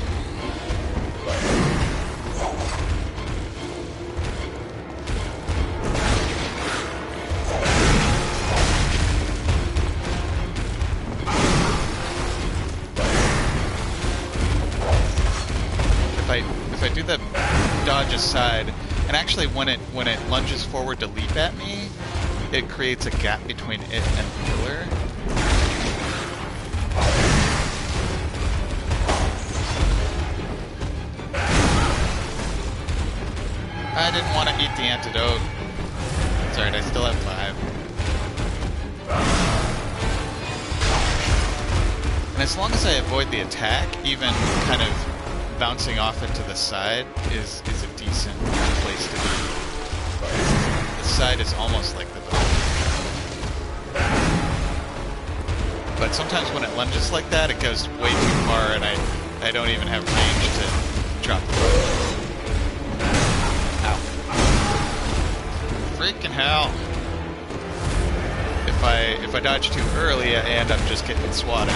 If I do the dodge aside, and actually, when it lunges forward to leap at me, it creates a gap between it and the pillar. I didn't want to eat the antidote. It's alright, I still have 5. And as long as I avoid the attack, even kind of bouncing off it to the side is a decent place to be. The side is almost like the bottom. But sometimes when it lunges like that, it goes way too far, and I don't even have range to drop the bow. Ow. Freaking hell. If I dodge too early, I end up just getting swatted.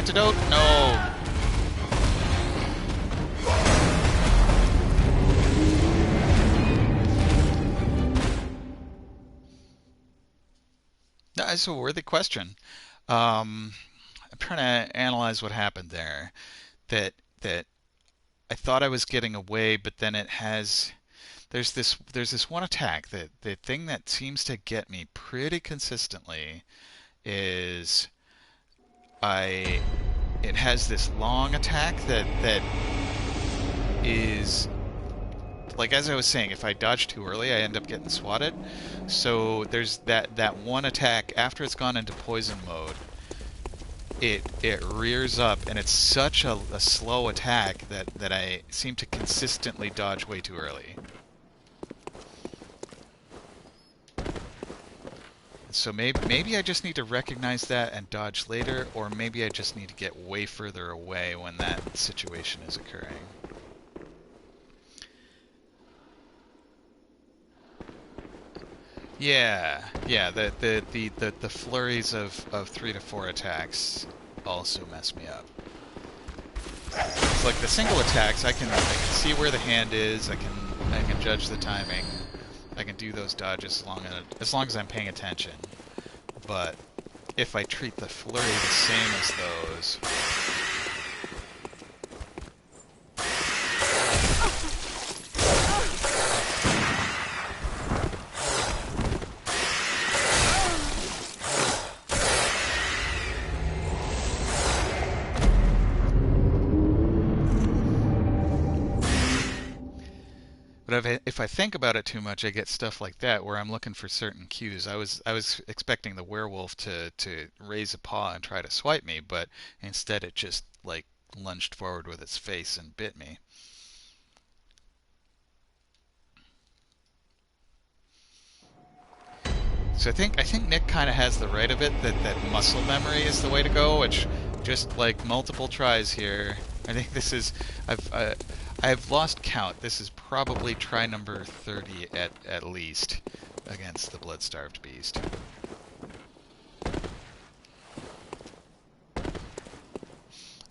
Antidote? No. That's a worthy question. I'm trying to analyze what happened there. That I thought I was getting away, but then it has. There's this one attack that the thing that seems to get me pretty consistently is it has this long attack that is like, as I was saying, if I dodge too early, I end up getting swatted. So there's that one attack after it's gone into poison mode. It rears up, and it's such a slow attack that I seem to consistently dodge way too early. So maybe I just need to recognize that and dodge later, or maybe I just need to get way further away when that situation is occurring. Yeah. The flurries of 3 to 4 attacks also mess me up. It's like the single attacks, I can see where the hand is. I can judge the timing. I can do those dodges as long as I'm paying attention. But if I treat the flurry the same as those, but if I think about it too much, I get stuff like that where I'm looking for certain cues. I was expecting the werewolf to raise a paw and try to swipe me, but instead it just like lunged forward with its face and bit me. So I think Nick kind of has the right of it that muscle memory is the way to go, which just like multiple tries here. I think this is I've lost count. This is probably try number 30 at least against the blood-starved beast.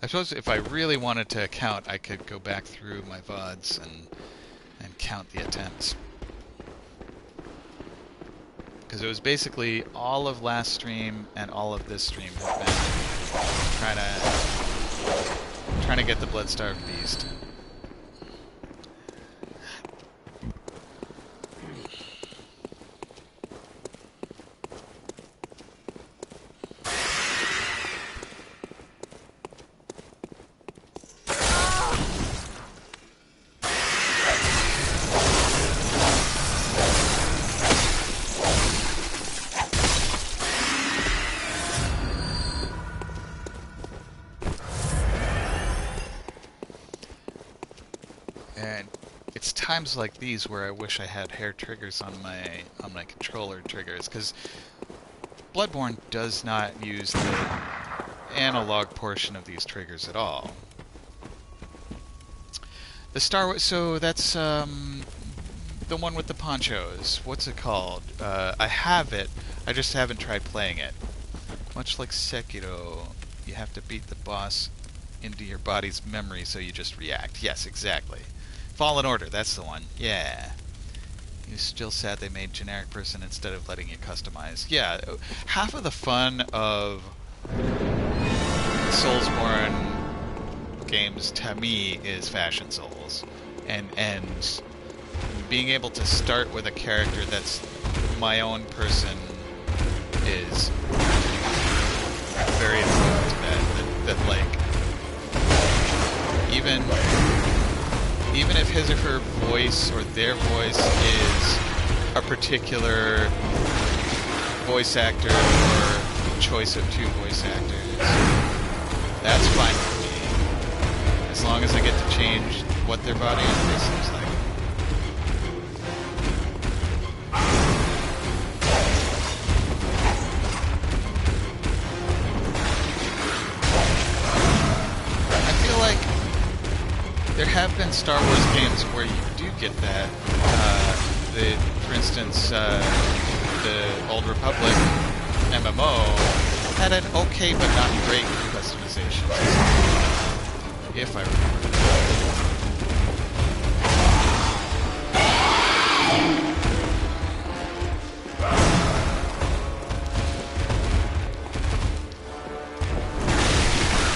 I suppose if I really wanted to count, I could go back through my VODs and count the attempts. Because it was basically all of last stream and all of this stream have been trying to get the blood-starved beast. And it's times like these where I wish I had hair triggers on my controller triggers, because Bloodborne does not use the analog portion of these triggers at all. The Star Wars, so that's the one with the ponchos. What's it called? I have it. I just haven't tried playing it. Much like Sekiro, you have to beat the boss into your body's memory so you just react. Yes, exactly. Fallen Order, that's the one. Yeah. You're still sad they made generic person instead of letting you customize. Yeah, half of the fun of Soulsborne games to me is Fashion Souls. And being able to start with a character that's my own person is very important to that like even if his or her voice or their voice is a particular voice actor or choice of two voice actors, that's fine with me. As long as I get to change what their body and face looks like. I feel like there have been Star Wars games where you do get that. For instance, the Old Republic MMO had an okay but not great customization, if I remember.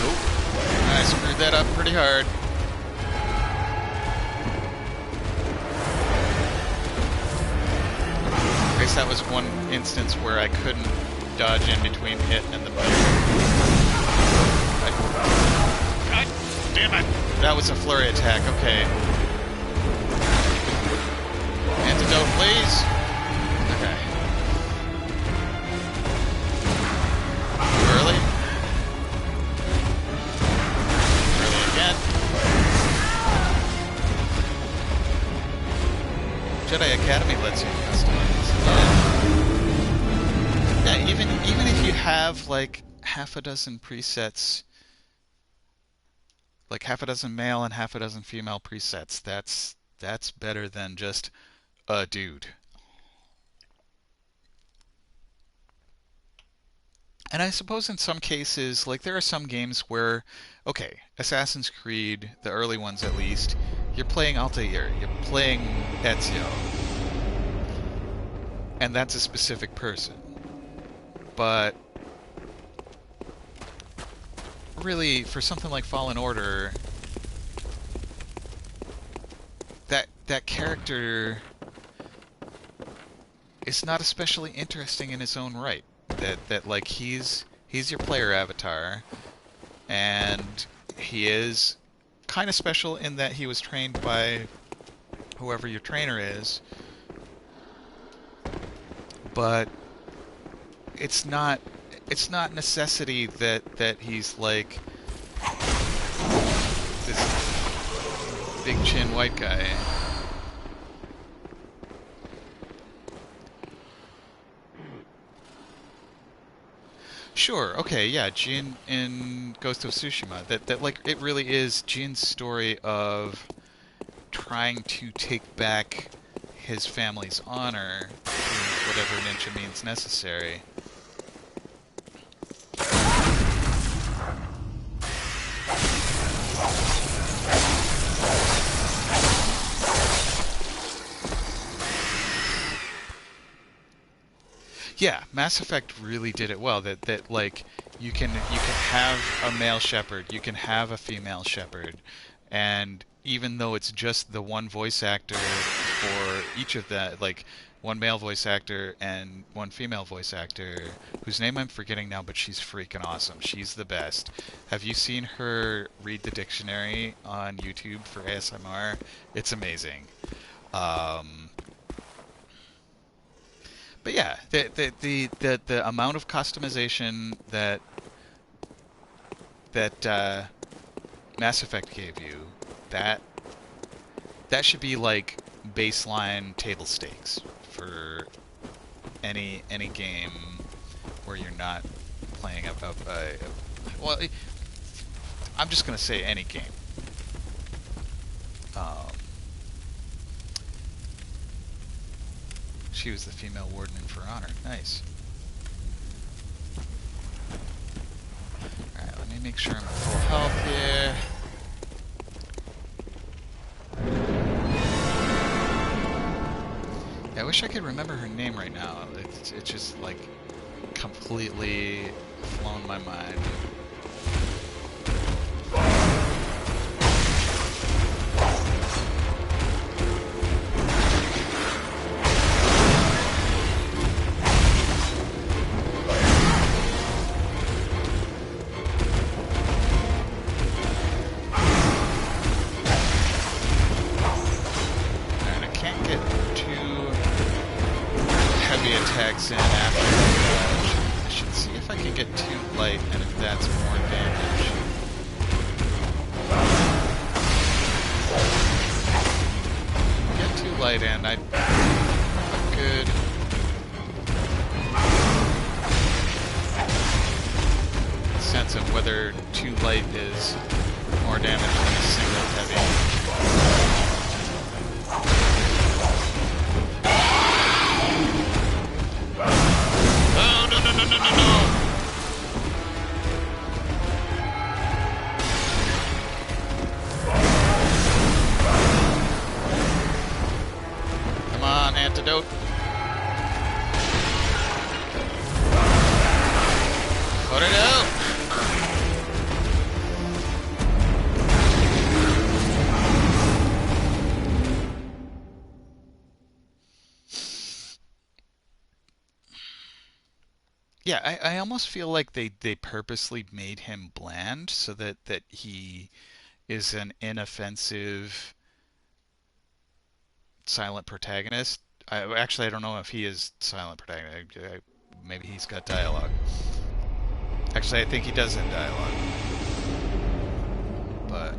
Nope. I screwed that up pretty hard. I guess that was one instance where I couldn't dodge in between it and the button. God damn it! That was a flurry attack, okay. Antidote, please! Okay. Early. Early again. Jedi Academy lets you customize. Yeah, even if you have like half a dozen presets, like half a dozen male and half a dozen female presets, that's better than just a dude. And I suppose in some cases, like there are some games where, okay, Assassin's Creed, the early ones at least, you're playing Altair, you're playing Ezio, and that's a specific person. But really, for something like Fallen Order, that character is not especially interesting in his own right. That like he's your player avatar, and he is kind of special in that he was trained by whoever your trainer is, but it's not necessity that he's like this big chin white guy. Sure, okay, yeah, Jin in Ghost of Tsushima. That like it really is Jin's story of trying to take back his family's honor through whatever ninja means necessary. Yeah, Mass Effect really did it well. That like you can have a male shepherd, you can have a female shepherd, and even though it's just the one voice actor for each of that, like one male voice actor and one female voice actor, whose name I'm forgetting now, but she's freaking awesome. She's the best. Have you seen her read the dictionary on YouTube for ASMR? It's amazing. Um, but yeah, the amount of customization that Mass Effect gave you, that that should be like baseline table stakes for any game where you're not playing well, I'm just gonna say any game. Um, she was the female warden in For Honor. Nice. Alright, let me make sure I'm at full health here. Yeah, I wish I could remember her name right now. It's just like completely flown my mind. And I can't get too heavy attacks in after I should see if I can get too light and if that's more damage. Get too light and I have a good sense of whether too light is more damage than a single heavy. Oh, no, no, no, no, no, no! Come on, antidote. Put it out! Yeah, I almost feel like they purposely made him bland so that he is an inoffensive silent protagonist. Actually, I don't know if he is silent protagonist. Maybe he's got dialogue. Actually, I think he does have dialogue. But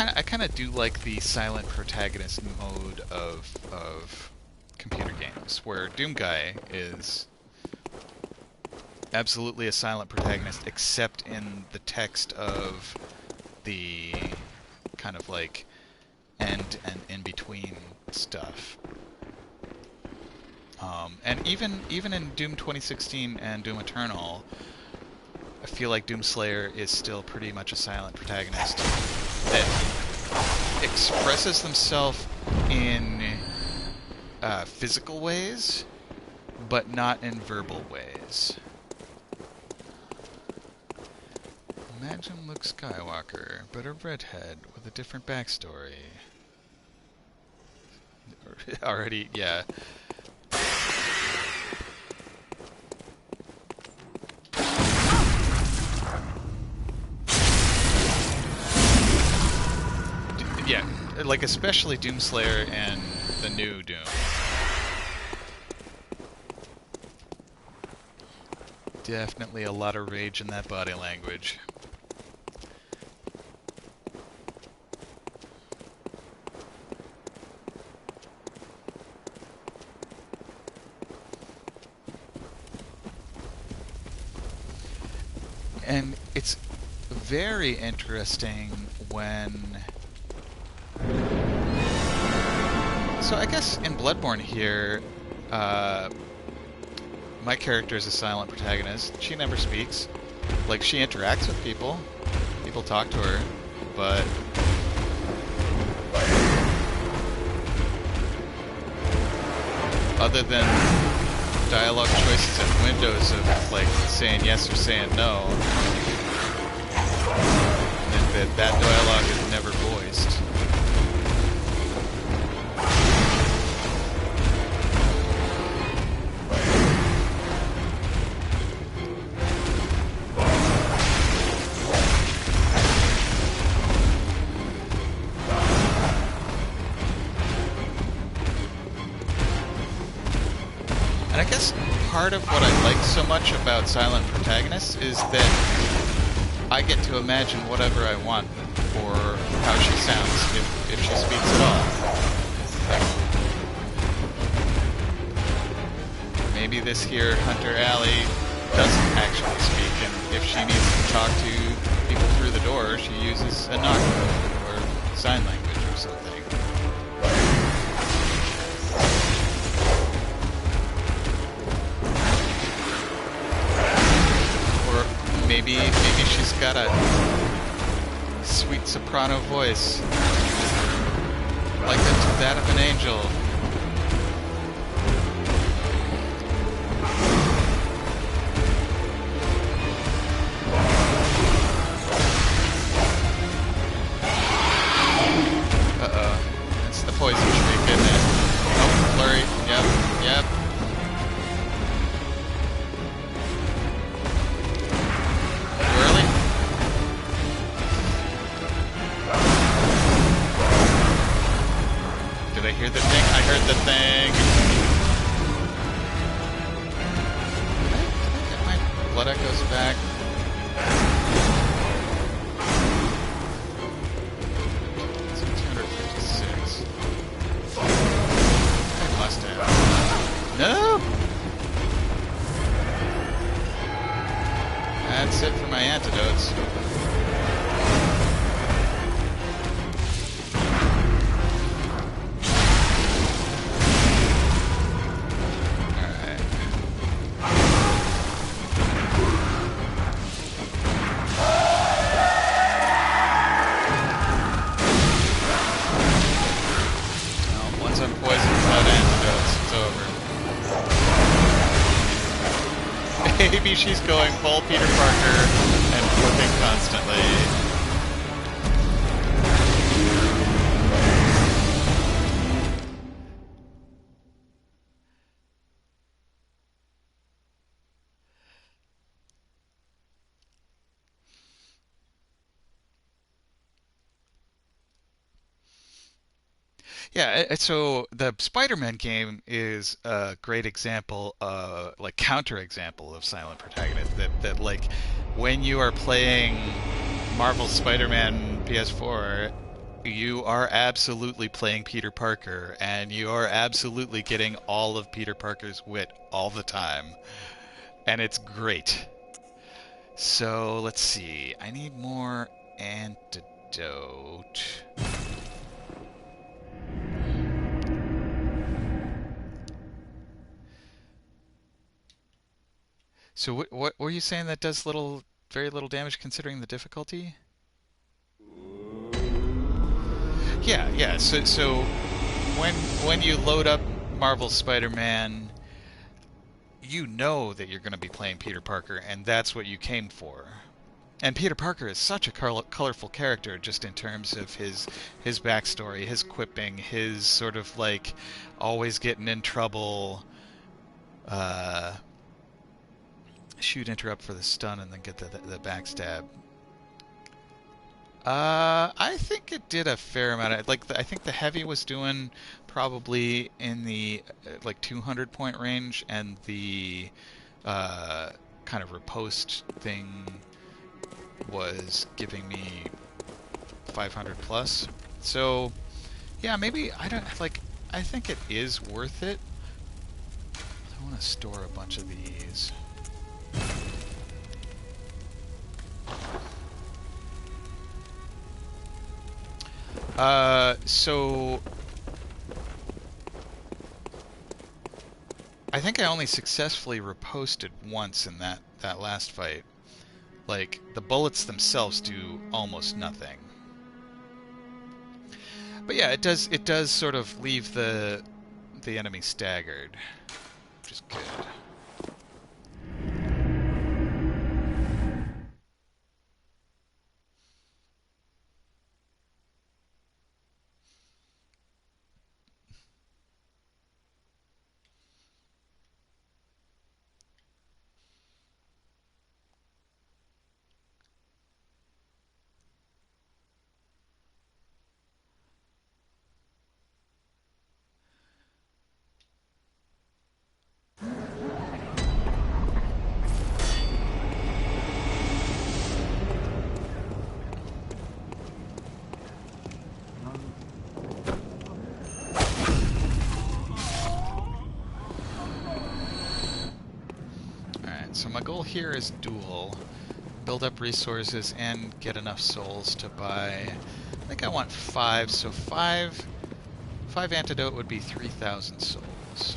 I kind of do like the silent protagonist mode of computer games, where Doom Guy is absolutely a silent protagonist, except in the text of the kind of like end and in between stuff. And even in Doom 2016 and Doom Eternal, I feel like Doomslayer is still pretty much a silent protagonist that expresses themselves in physical ways, but not in verbal ways. Imagine Luke Skywalker, but a redhead with a different backstory. Already, yeah. Yeah, like especially Doomslayer and the new Doom. Definitely a lot of rage in that body language. And it's very interesting when... So I guess in Bloodborne here, my character is a silent protagonist. She never speaks. Like, she interacts with people. People talk to her, but... other than dialogue choices and windows of, like, saying yes or saying no, and that dialogue is never voiced. And I guess part of what I like so much about silent protagonists is that I get to imagine whatever I want for how she sounds if she speaks at all. Like, maybe this here Hunter Alli doesn't actually speak, and if she needs to talk to people through the door, she uses a knock code or sign language or something. Maybe she's got a sweet soprano voice, like that of an angel. Uh-oh. That's the poison shriek, isn't it? Oh, blurry. Yep. Did I hear the thing? I heard the thing! Did I get my blood echoes back? It's 256. I must have. No! That's it for my antidotes. Maybe she's going full Peter Parker and flipping constantly. Yeah, so the Spider-Man game is a great example, like counter-example of silent protagonist. That like when you are playing Marvel Spider-Man PS4, you are absolutely playing Peter Parker, and you are absolutely getting all of Peter Parker's wit all the time, and it's great. So let's see. I need more antidote. So what were you saying that does very little damage considering the difficulty? Yeah, yeah. So when you load up Marvel's Spider-Man, you know that you're going to be playing Peter Parker, and that's what you came for. And Peter Parker is such a colorful character, just in terms of his backstory, his quipping, his sort of like always getting in trouble, uh, shoot, interrupt for the stun, and then get the backstab. I think it did a fair amount of I think the heavy was doing probably in the like 200 point range, and the uh, kind of riposte thing was giving me 500 plus. So yeah, maybe I don't like. I think it is worth it. I want to store a bunch of these. So I think I only successfully riposted once in that last fight. Like, the bullets themselves do almost nothing. But yeah, it does sort of leave the enemy staggered, which is good. Alright, so my goal here is dual. Build up resources and get enough souls to buy. I think I want 5, so 5 antidote would be 3,000 souls.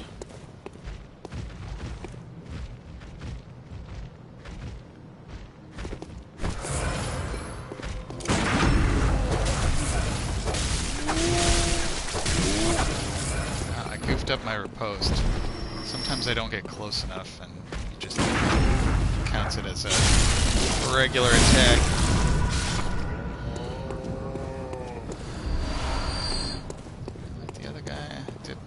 I goofed up my riposte. Sometimes I don't get close enough, and it just counts it as a regular attack. Like the other guy did.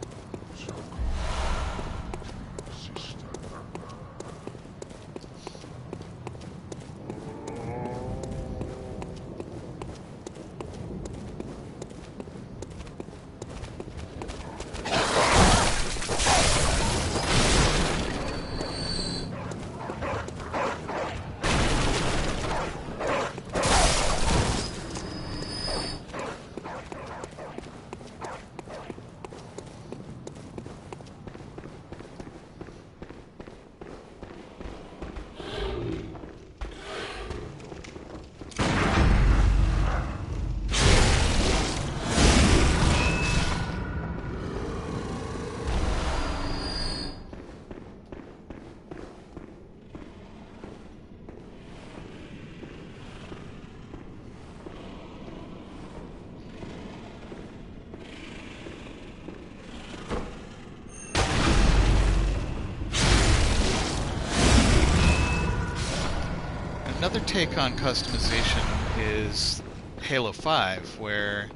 Another take on customization is Halo 5, where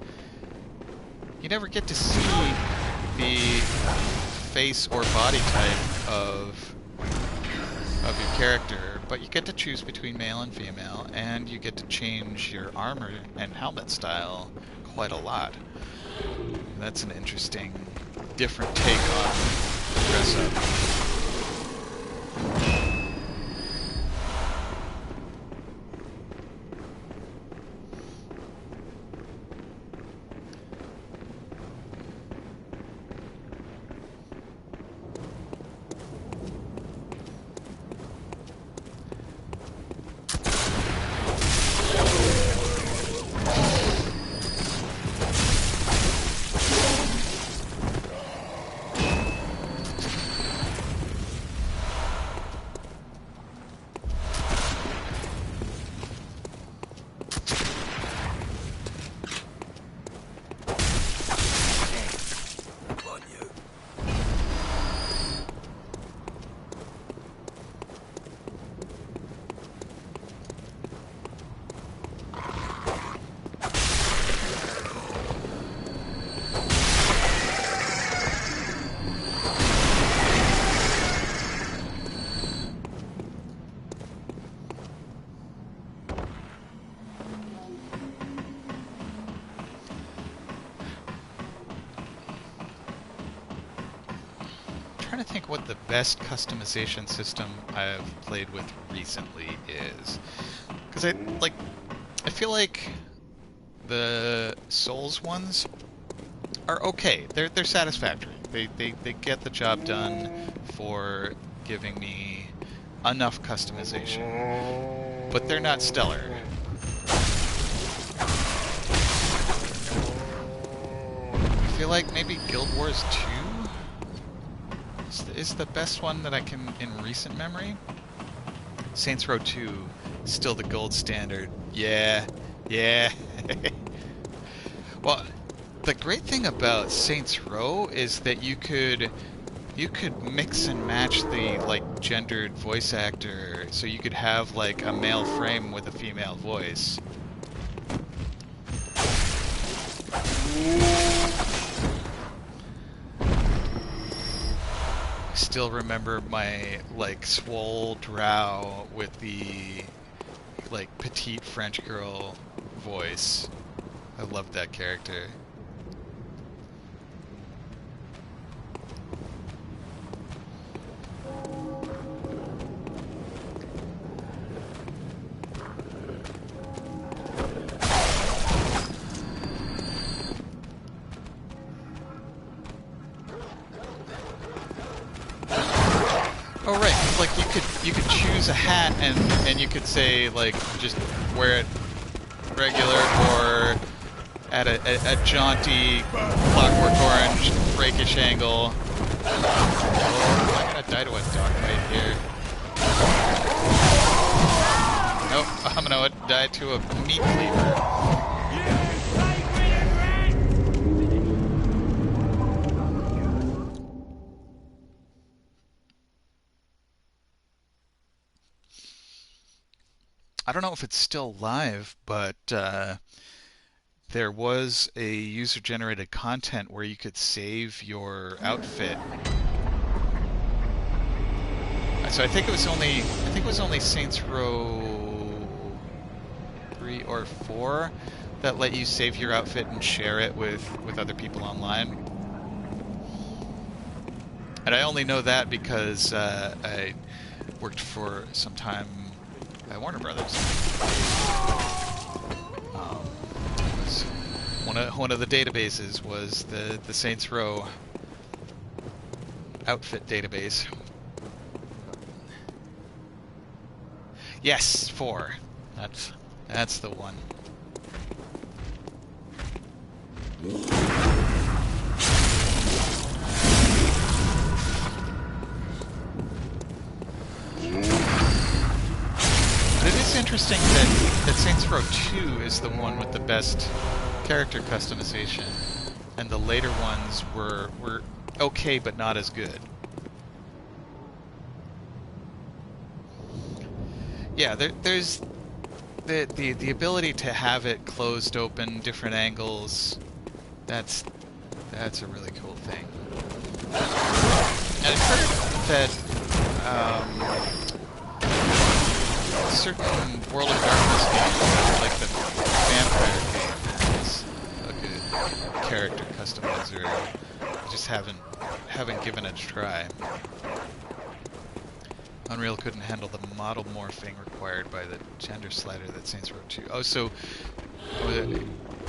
you never get to see the face or body type of your character, but you get to choose between male and female, and you get to change your armor and helmet style quite a lot. That's an interesting, different take on dress up. trying to think what the best customization system I've played with recently is. Because I feel like the Souls ones are okay. They're satisfactory. They get the job done for giving me enough customization. But they're not stellar. I feel like maybe Guild Wars 2 is the best one that I can in recent memory. Saints Row 2 is still the gold standard. Yeah. Well, the great thing about Saints Row is that you could mix and match the gendered voice actor, so you could have like a male frame with a female voice. I still remember my swole drow with the petite French girl voice. I loved that character. Oh right, you could choose a hat and you could say just wear it regular or at a jaunty Clockwork Orange rakish angle. Oh, I'm gonna die to a dogfight here. Nope, I'm gonna die to a meat cleaver. I don't know if it's still live, but there was a user-generated content where you could save your outfit. So I think it was only Saints Row 3 or 4 that let you save your outfit and share it with other people online. And I only know that because I worked for some time at Warner Brothers. One of the databases was the Saints Row outfit database. Yes, 4. That's the one. But it is interesting that Saints Row 2 is the one with the best character customization, and the later ones were okay but not as good. Yeah, there's the ability to have it closed open, different angles. That's a really cool thing. And I've heard that certain World of Darkness games, like the Vampire game, has a good character customizer. I just haven't given it a try. Unreal couldn't handle the model morphing required by the gender slider that Saints Row 2. Oh, so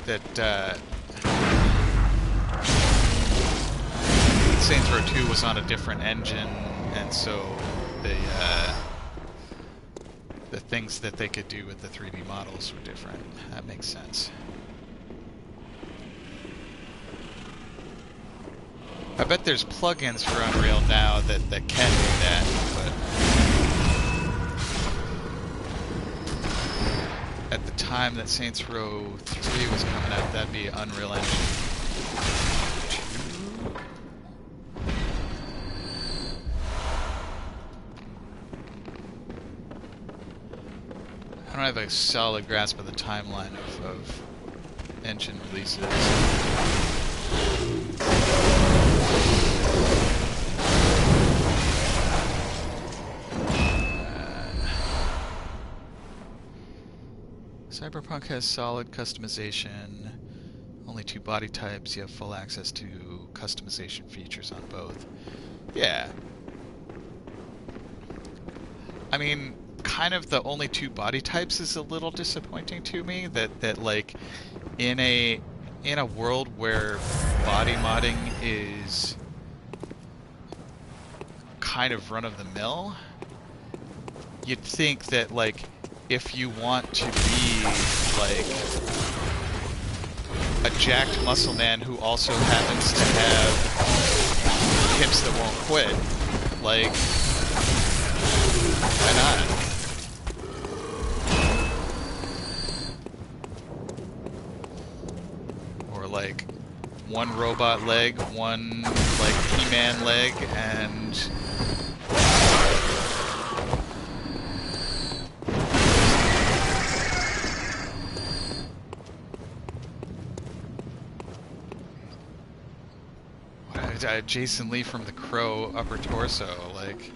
that Saints Row 2 was on a different engine, and so the things that they could do with the 3D models were different. That makes sense. I bet there's plugins for Unreal now that can do that, but at the time that Saints Row 3 was coming out, that'd be Unreal Engine 2. I don't have a solid grasp of the timeline of engine releases. Cyberpunk has solid customization, only 2 body types, you have full access to customization features on both. Yeah. I mean, kind of the only two body types is a little disappointing to me that like in a world where body modding is kind of run of the mill, you'd think that like if you want to be like a jacked muscle man who also happens to have hips that won't quit, like why not? Or like one robot leg, one like He-Man leg, and Jason Lee from The Crow upper torso, like.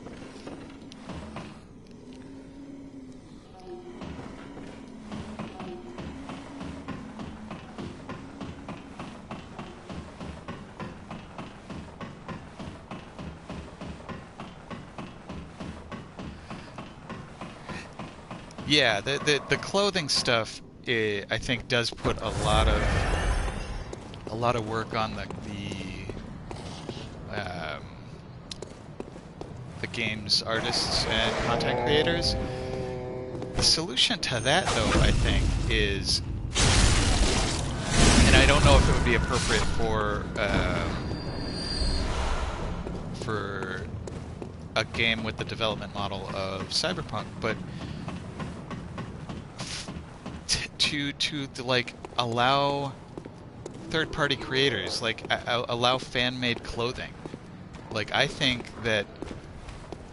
Yeah, the clothing stuff, I think, does put a lot of work on the game's artists and content creators. The solution to that, though, I think, is, and I don't know if it would be appropriate for a game with the development model of Cyberpunk, but to like allow third-party creators, like allow fan-made clothing. Like I think that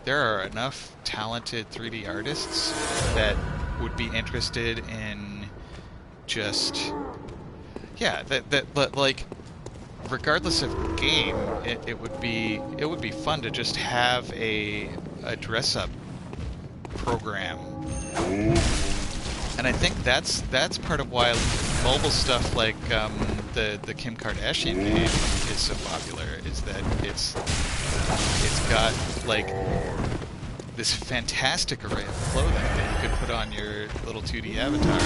there are enough talented 3D artists that would be interested in just that like regardless of game, it would be fun to just have a dress up program. And I think that's part of why mobile stuff like the Kim Kardashian game is so popular, is that it's got like this fantastic array of clothing that you could put on your little 2D avatar.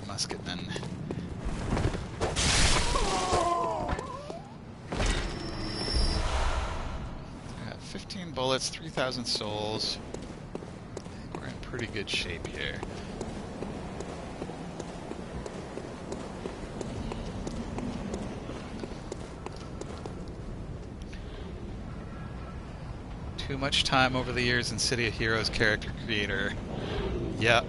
Musketman. 15 bullets, 3,000 souls. We're in pretty good shape here. Too much time over the years in City of Heroes character creator. Yep.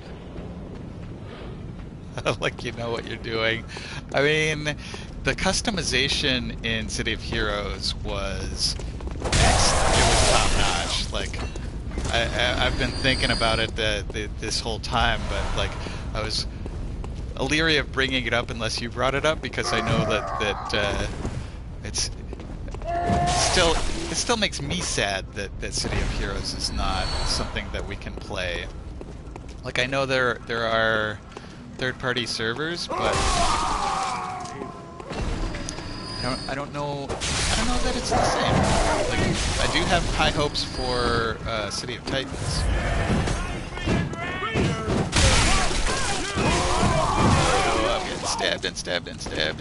Like you know what you're doing. I mean, the customization in City of Heroes was top notch. Like I've been thinking about it this whole time, but like I was leery of bringing it up unless you brought it up, because I know that it's it still makes me sad that City of Heroes is not something that we can play. Like I know there are third-party servers, but I don't know that it's the same. Like I do have high hopes for City of Titans. Oh, I'm getting stabbed and stabbed and stabbed.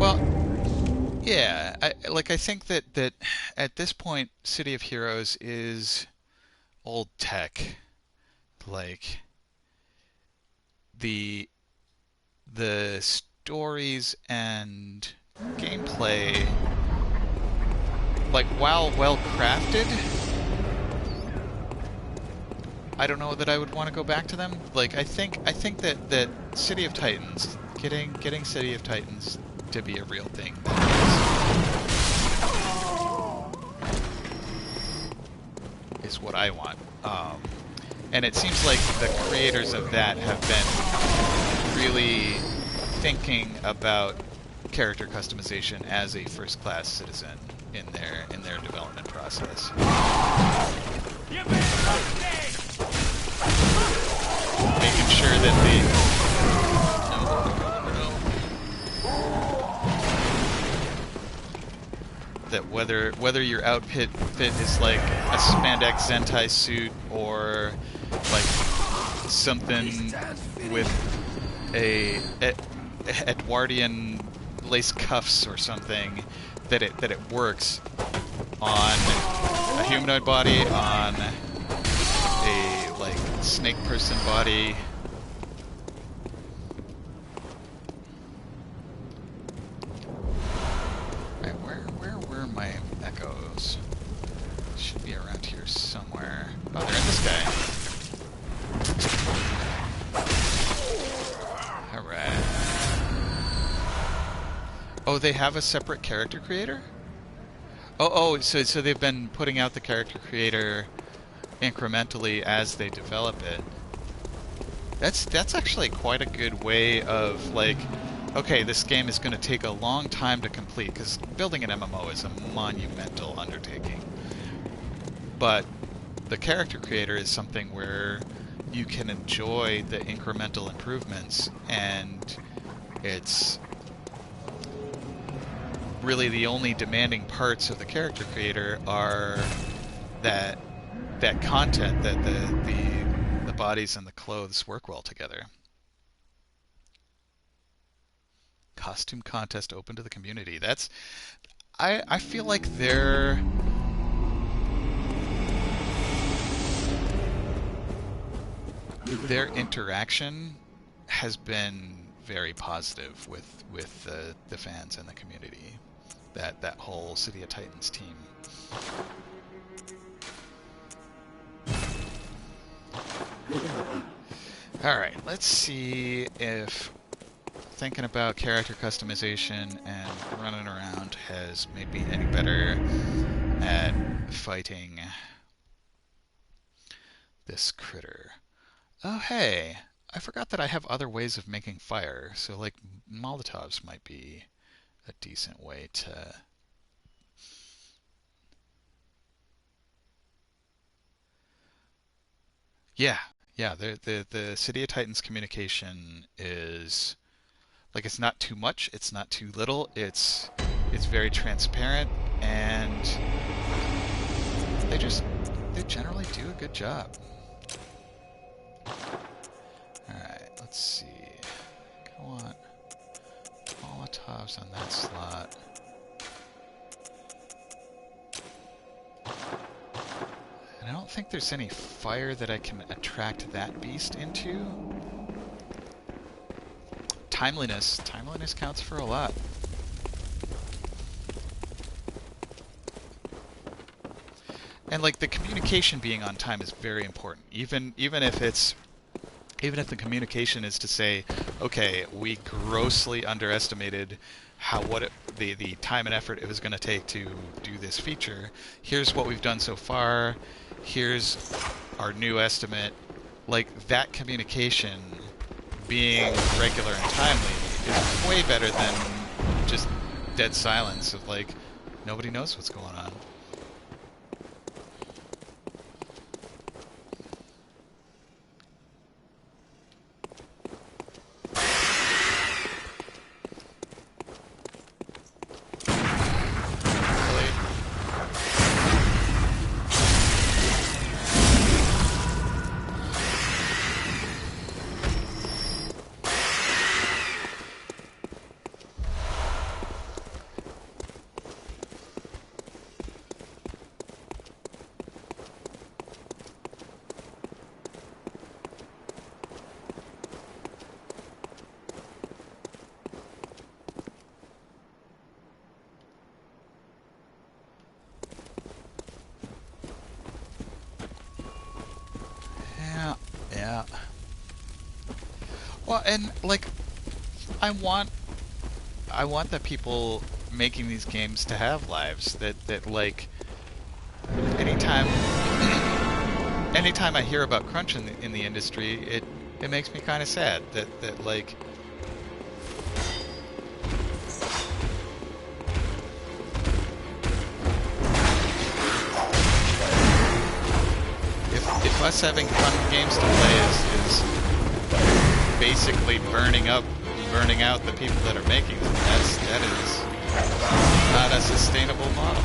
Well, yeah, I think that at this point, City of Heroes is old tech. Like the the stories and gameplay, like while well crafted, I don't know that I would want to go back to them. Like I think that City of Titans, getting City of Titans to be a real thing is what I want. And it seems like the creators of that have been really thinking about character customization as a first-class citizen in their development process. Making sure that that whether your outfit is like a spandex Zentai suit or like something with a Edwardian lace cuffs or something, that it works on a humanoid body, on a like snake person body. Right, where were my echoes? Should be around here somewhere. Oh, they're in this guy. Alright. Oh, they have a separate character creator? So they've been putting out the character creator incrementally as they develop it. That's actually quite a good way of, like, okay, this game is going to take a long time to complete, because building an MMO is a monumental undertaking. But the character creator is something where you can enjoy the incremental improvements, and it's really the only demanding parts of the character creator are that content, that the bodies and the clothes work well together. Costume contest open to the community. That's I feel like their interaction has been very positive with the fans and the community. That whole City of Titans team. Alright, let's see if thinking about character customization and running around has made me any better at fighting this critter. Oh hey, I forgot that I have other ways of making fire, so like Molotovs might be a decent way to... Yeah, the City of Titans communication is, like, it's not too much, it's not too little, it's very transparent, and they generally do a good job. Alright, let's see. I want Molotovs on that slot. And I don't think there's any fire that I can attract that beast into. Timeliness. Timeliness counts for a lot. And like the communication being on time is very important. Even if the communication is to say, okay, we grossly underestimated the time and effort it was going to take to do this feature. Here's what we've done so far. Here's our new estimate. Like, that communication being regular and timely is way better than just dead silence of, like, nobody knows what's going on. Well, and like I want I want the people making these games to have lives that like anytime anytime I hear about crunch in the industry, it makes me kind of sad that like if us having fun games to play is basically burning out the people that are making them, that is not a sustainable model.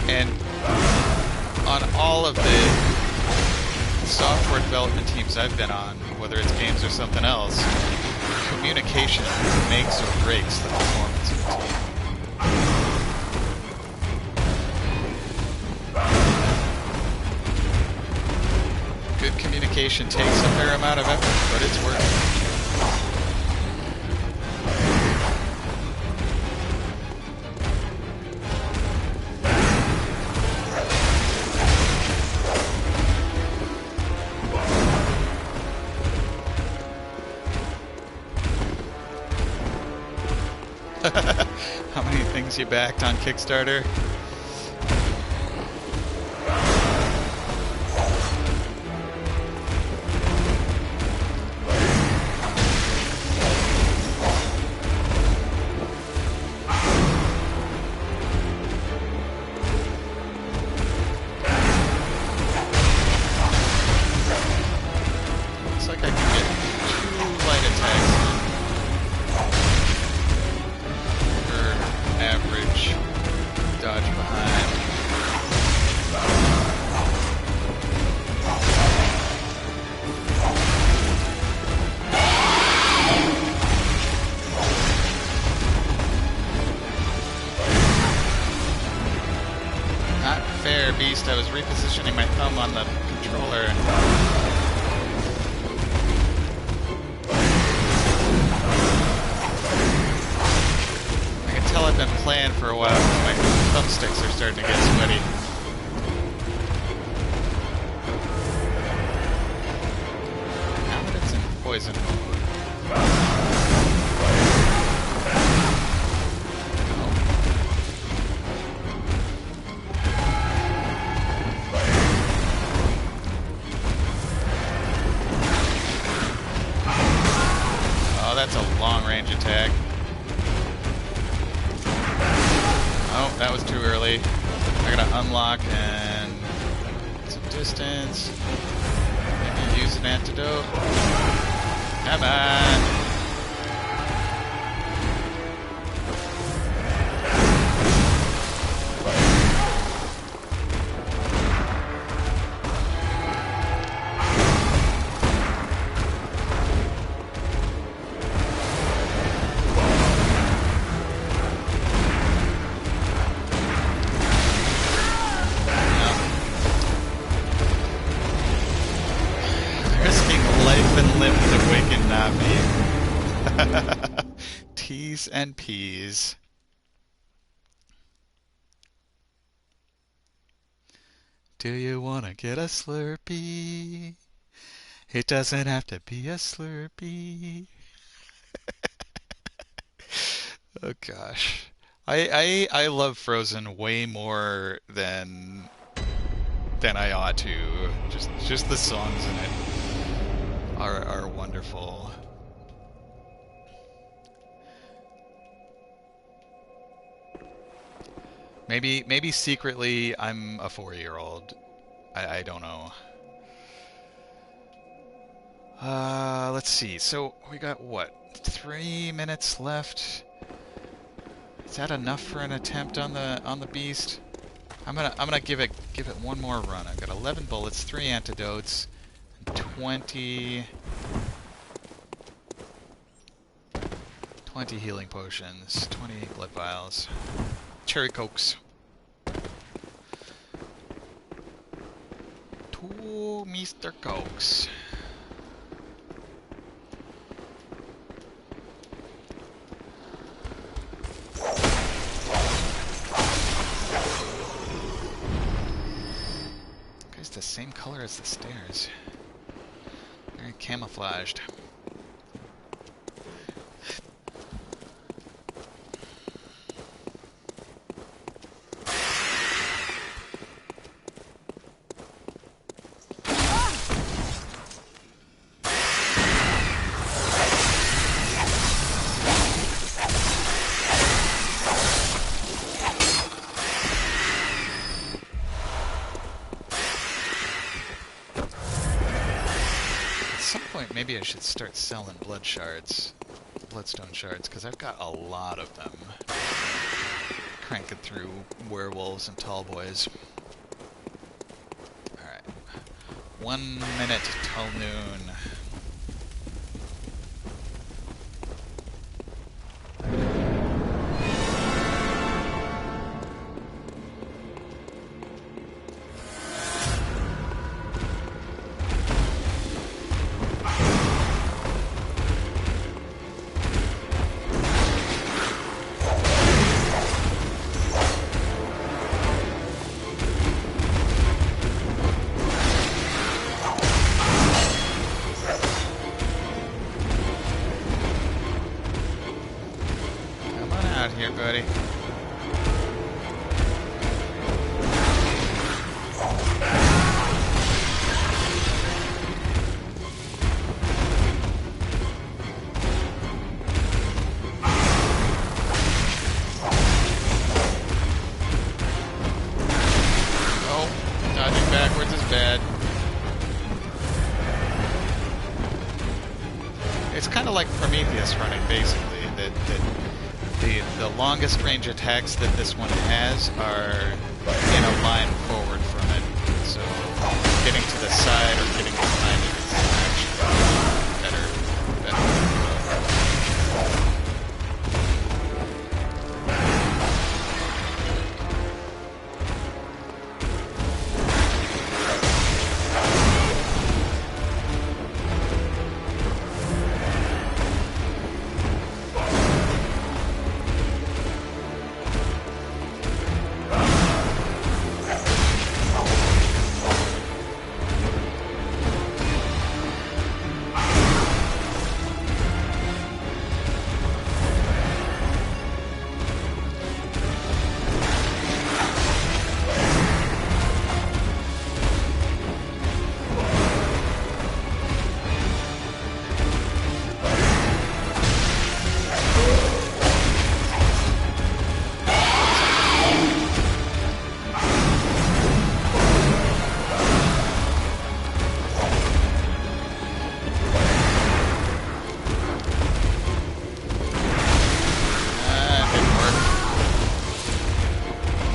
And on all of the software development teams I've been on, whether it's games or something else, communication makes or breaks the performance of a team. Good communication takes a fair amount of effort, but it's worth it. How many things you backed on Kickstarter? Looks like I can get 2 light attacks average dodge behind. Not fair, Beast. I was repositioning my thumb on the controller. I've been playing for a while, my thumbsticks are starting to get sweaty. Now that it's in poison mode. Oh, that's a long-range attack. Oh, that was too early. I gotta unlock and some distance. Maybe use an antidote. Come on. Life and limb to awaken Navi. T's and P's. Do you wanna get a Slurpee? It doesn't have to be a Slurpee. Oh gosh. I love Frozen way more than I ought to. Just the songs in it are wonderful. Maybe secretly I'm a 4-year-old. I don't know. Let's see. So we got what? 3 minutes left. Is that enough for an attempt on the beast? I'm gonna give it one more run. I've got 11 bullets, 3 antidotes, and 20 healing potions, 20 blood vials, cherry cokes. 2 Mr. Cokes. the same color as the stairs. Very camouflaged. Maybe I should start selling bloodstone shards, because I've got a lot of them. Cranking through werewolves and tall boys. Alright. 1 minute till noon. Out here, buddy. Oh, dodging backwards is bad. It's kind of like Prometheus running, basically. The longest range attacks that this one has are in a line forward from it. So getting to the side or getting behind it is actually better.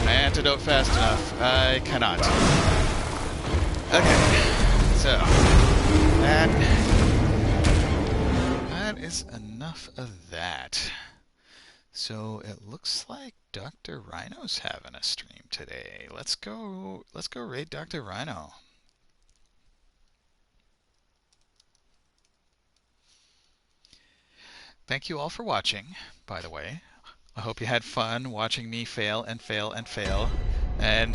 Antidote fast enough. I cannot. Okay, so that is enough of that. So it looks like Dr. Rhino's having a stream today. Let's go raid Dr. Rhino. Thank you all for watching, by the way. I hope you had fun watching me fail and fail and fail, and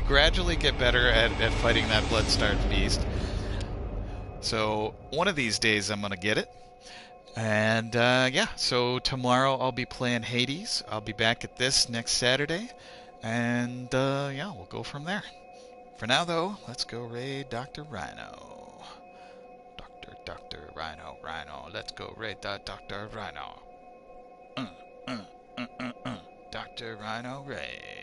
gradually get better at fighting that blood-starved beast. So one of these days I'm going to get it. And yeah, so tomorrow I'll be playing Hades. I'll be back at this next Saturday. And yeah, we'll go from there. For now, though, let's go raid Dr. Rhino. Dr. Rhino. Let's go raid Dr. Rhino. Dr. Rhino raid.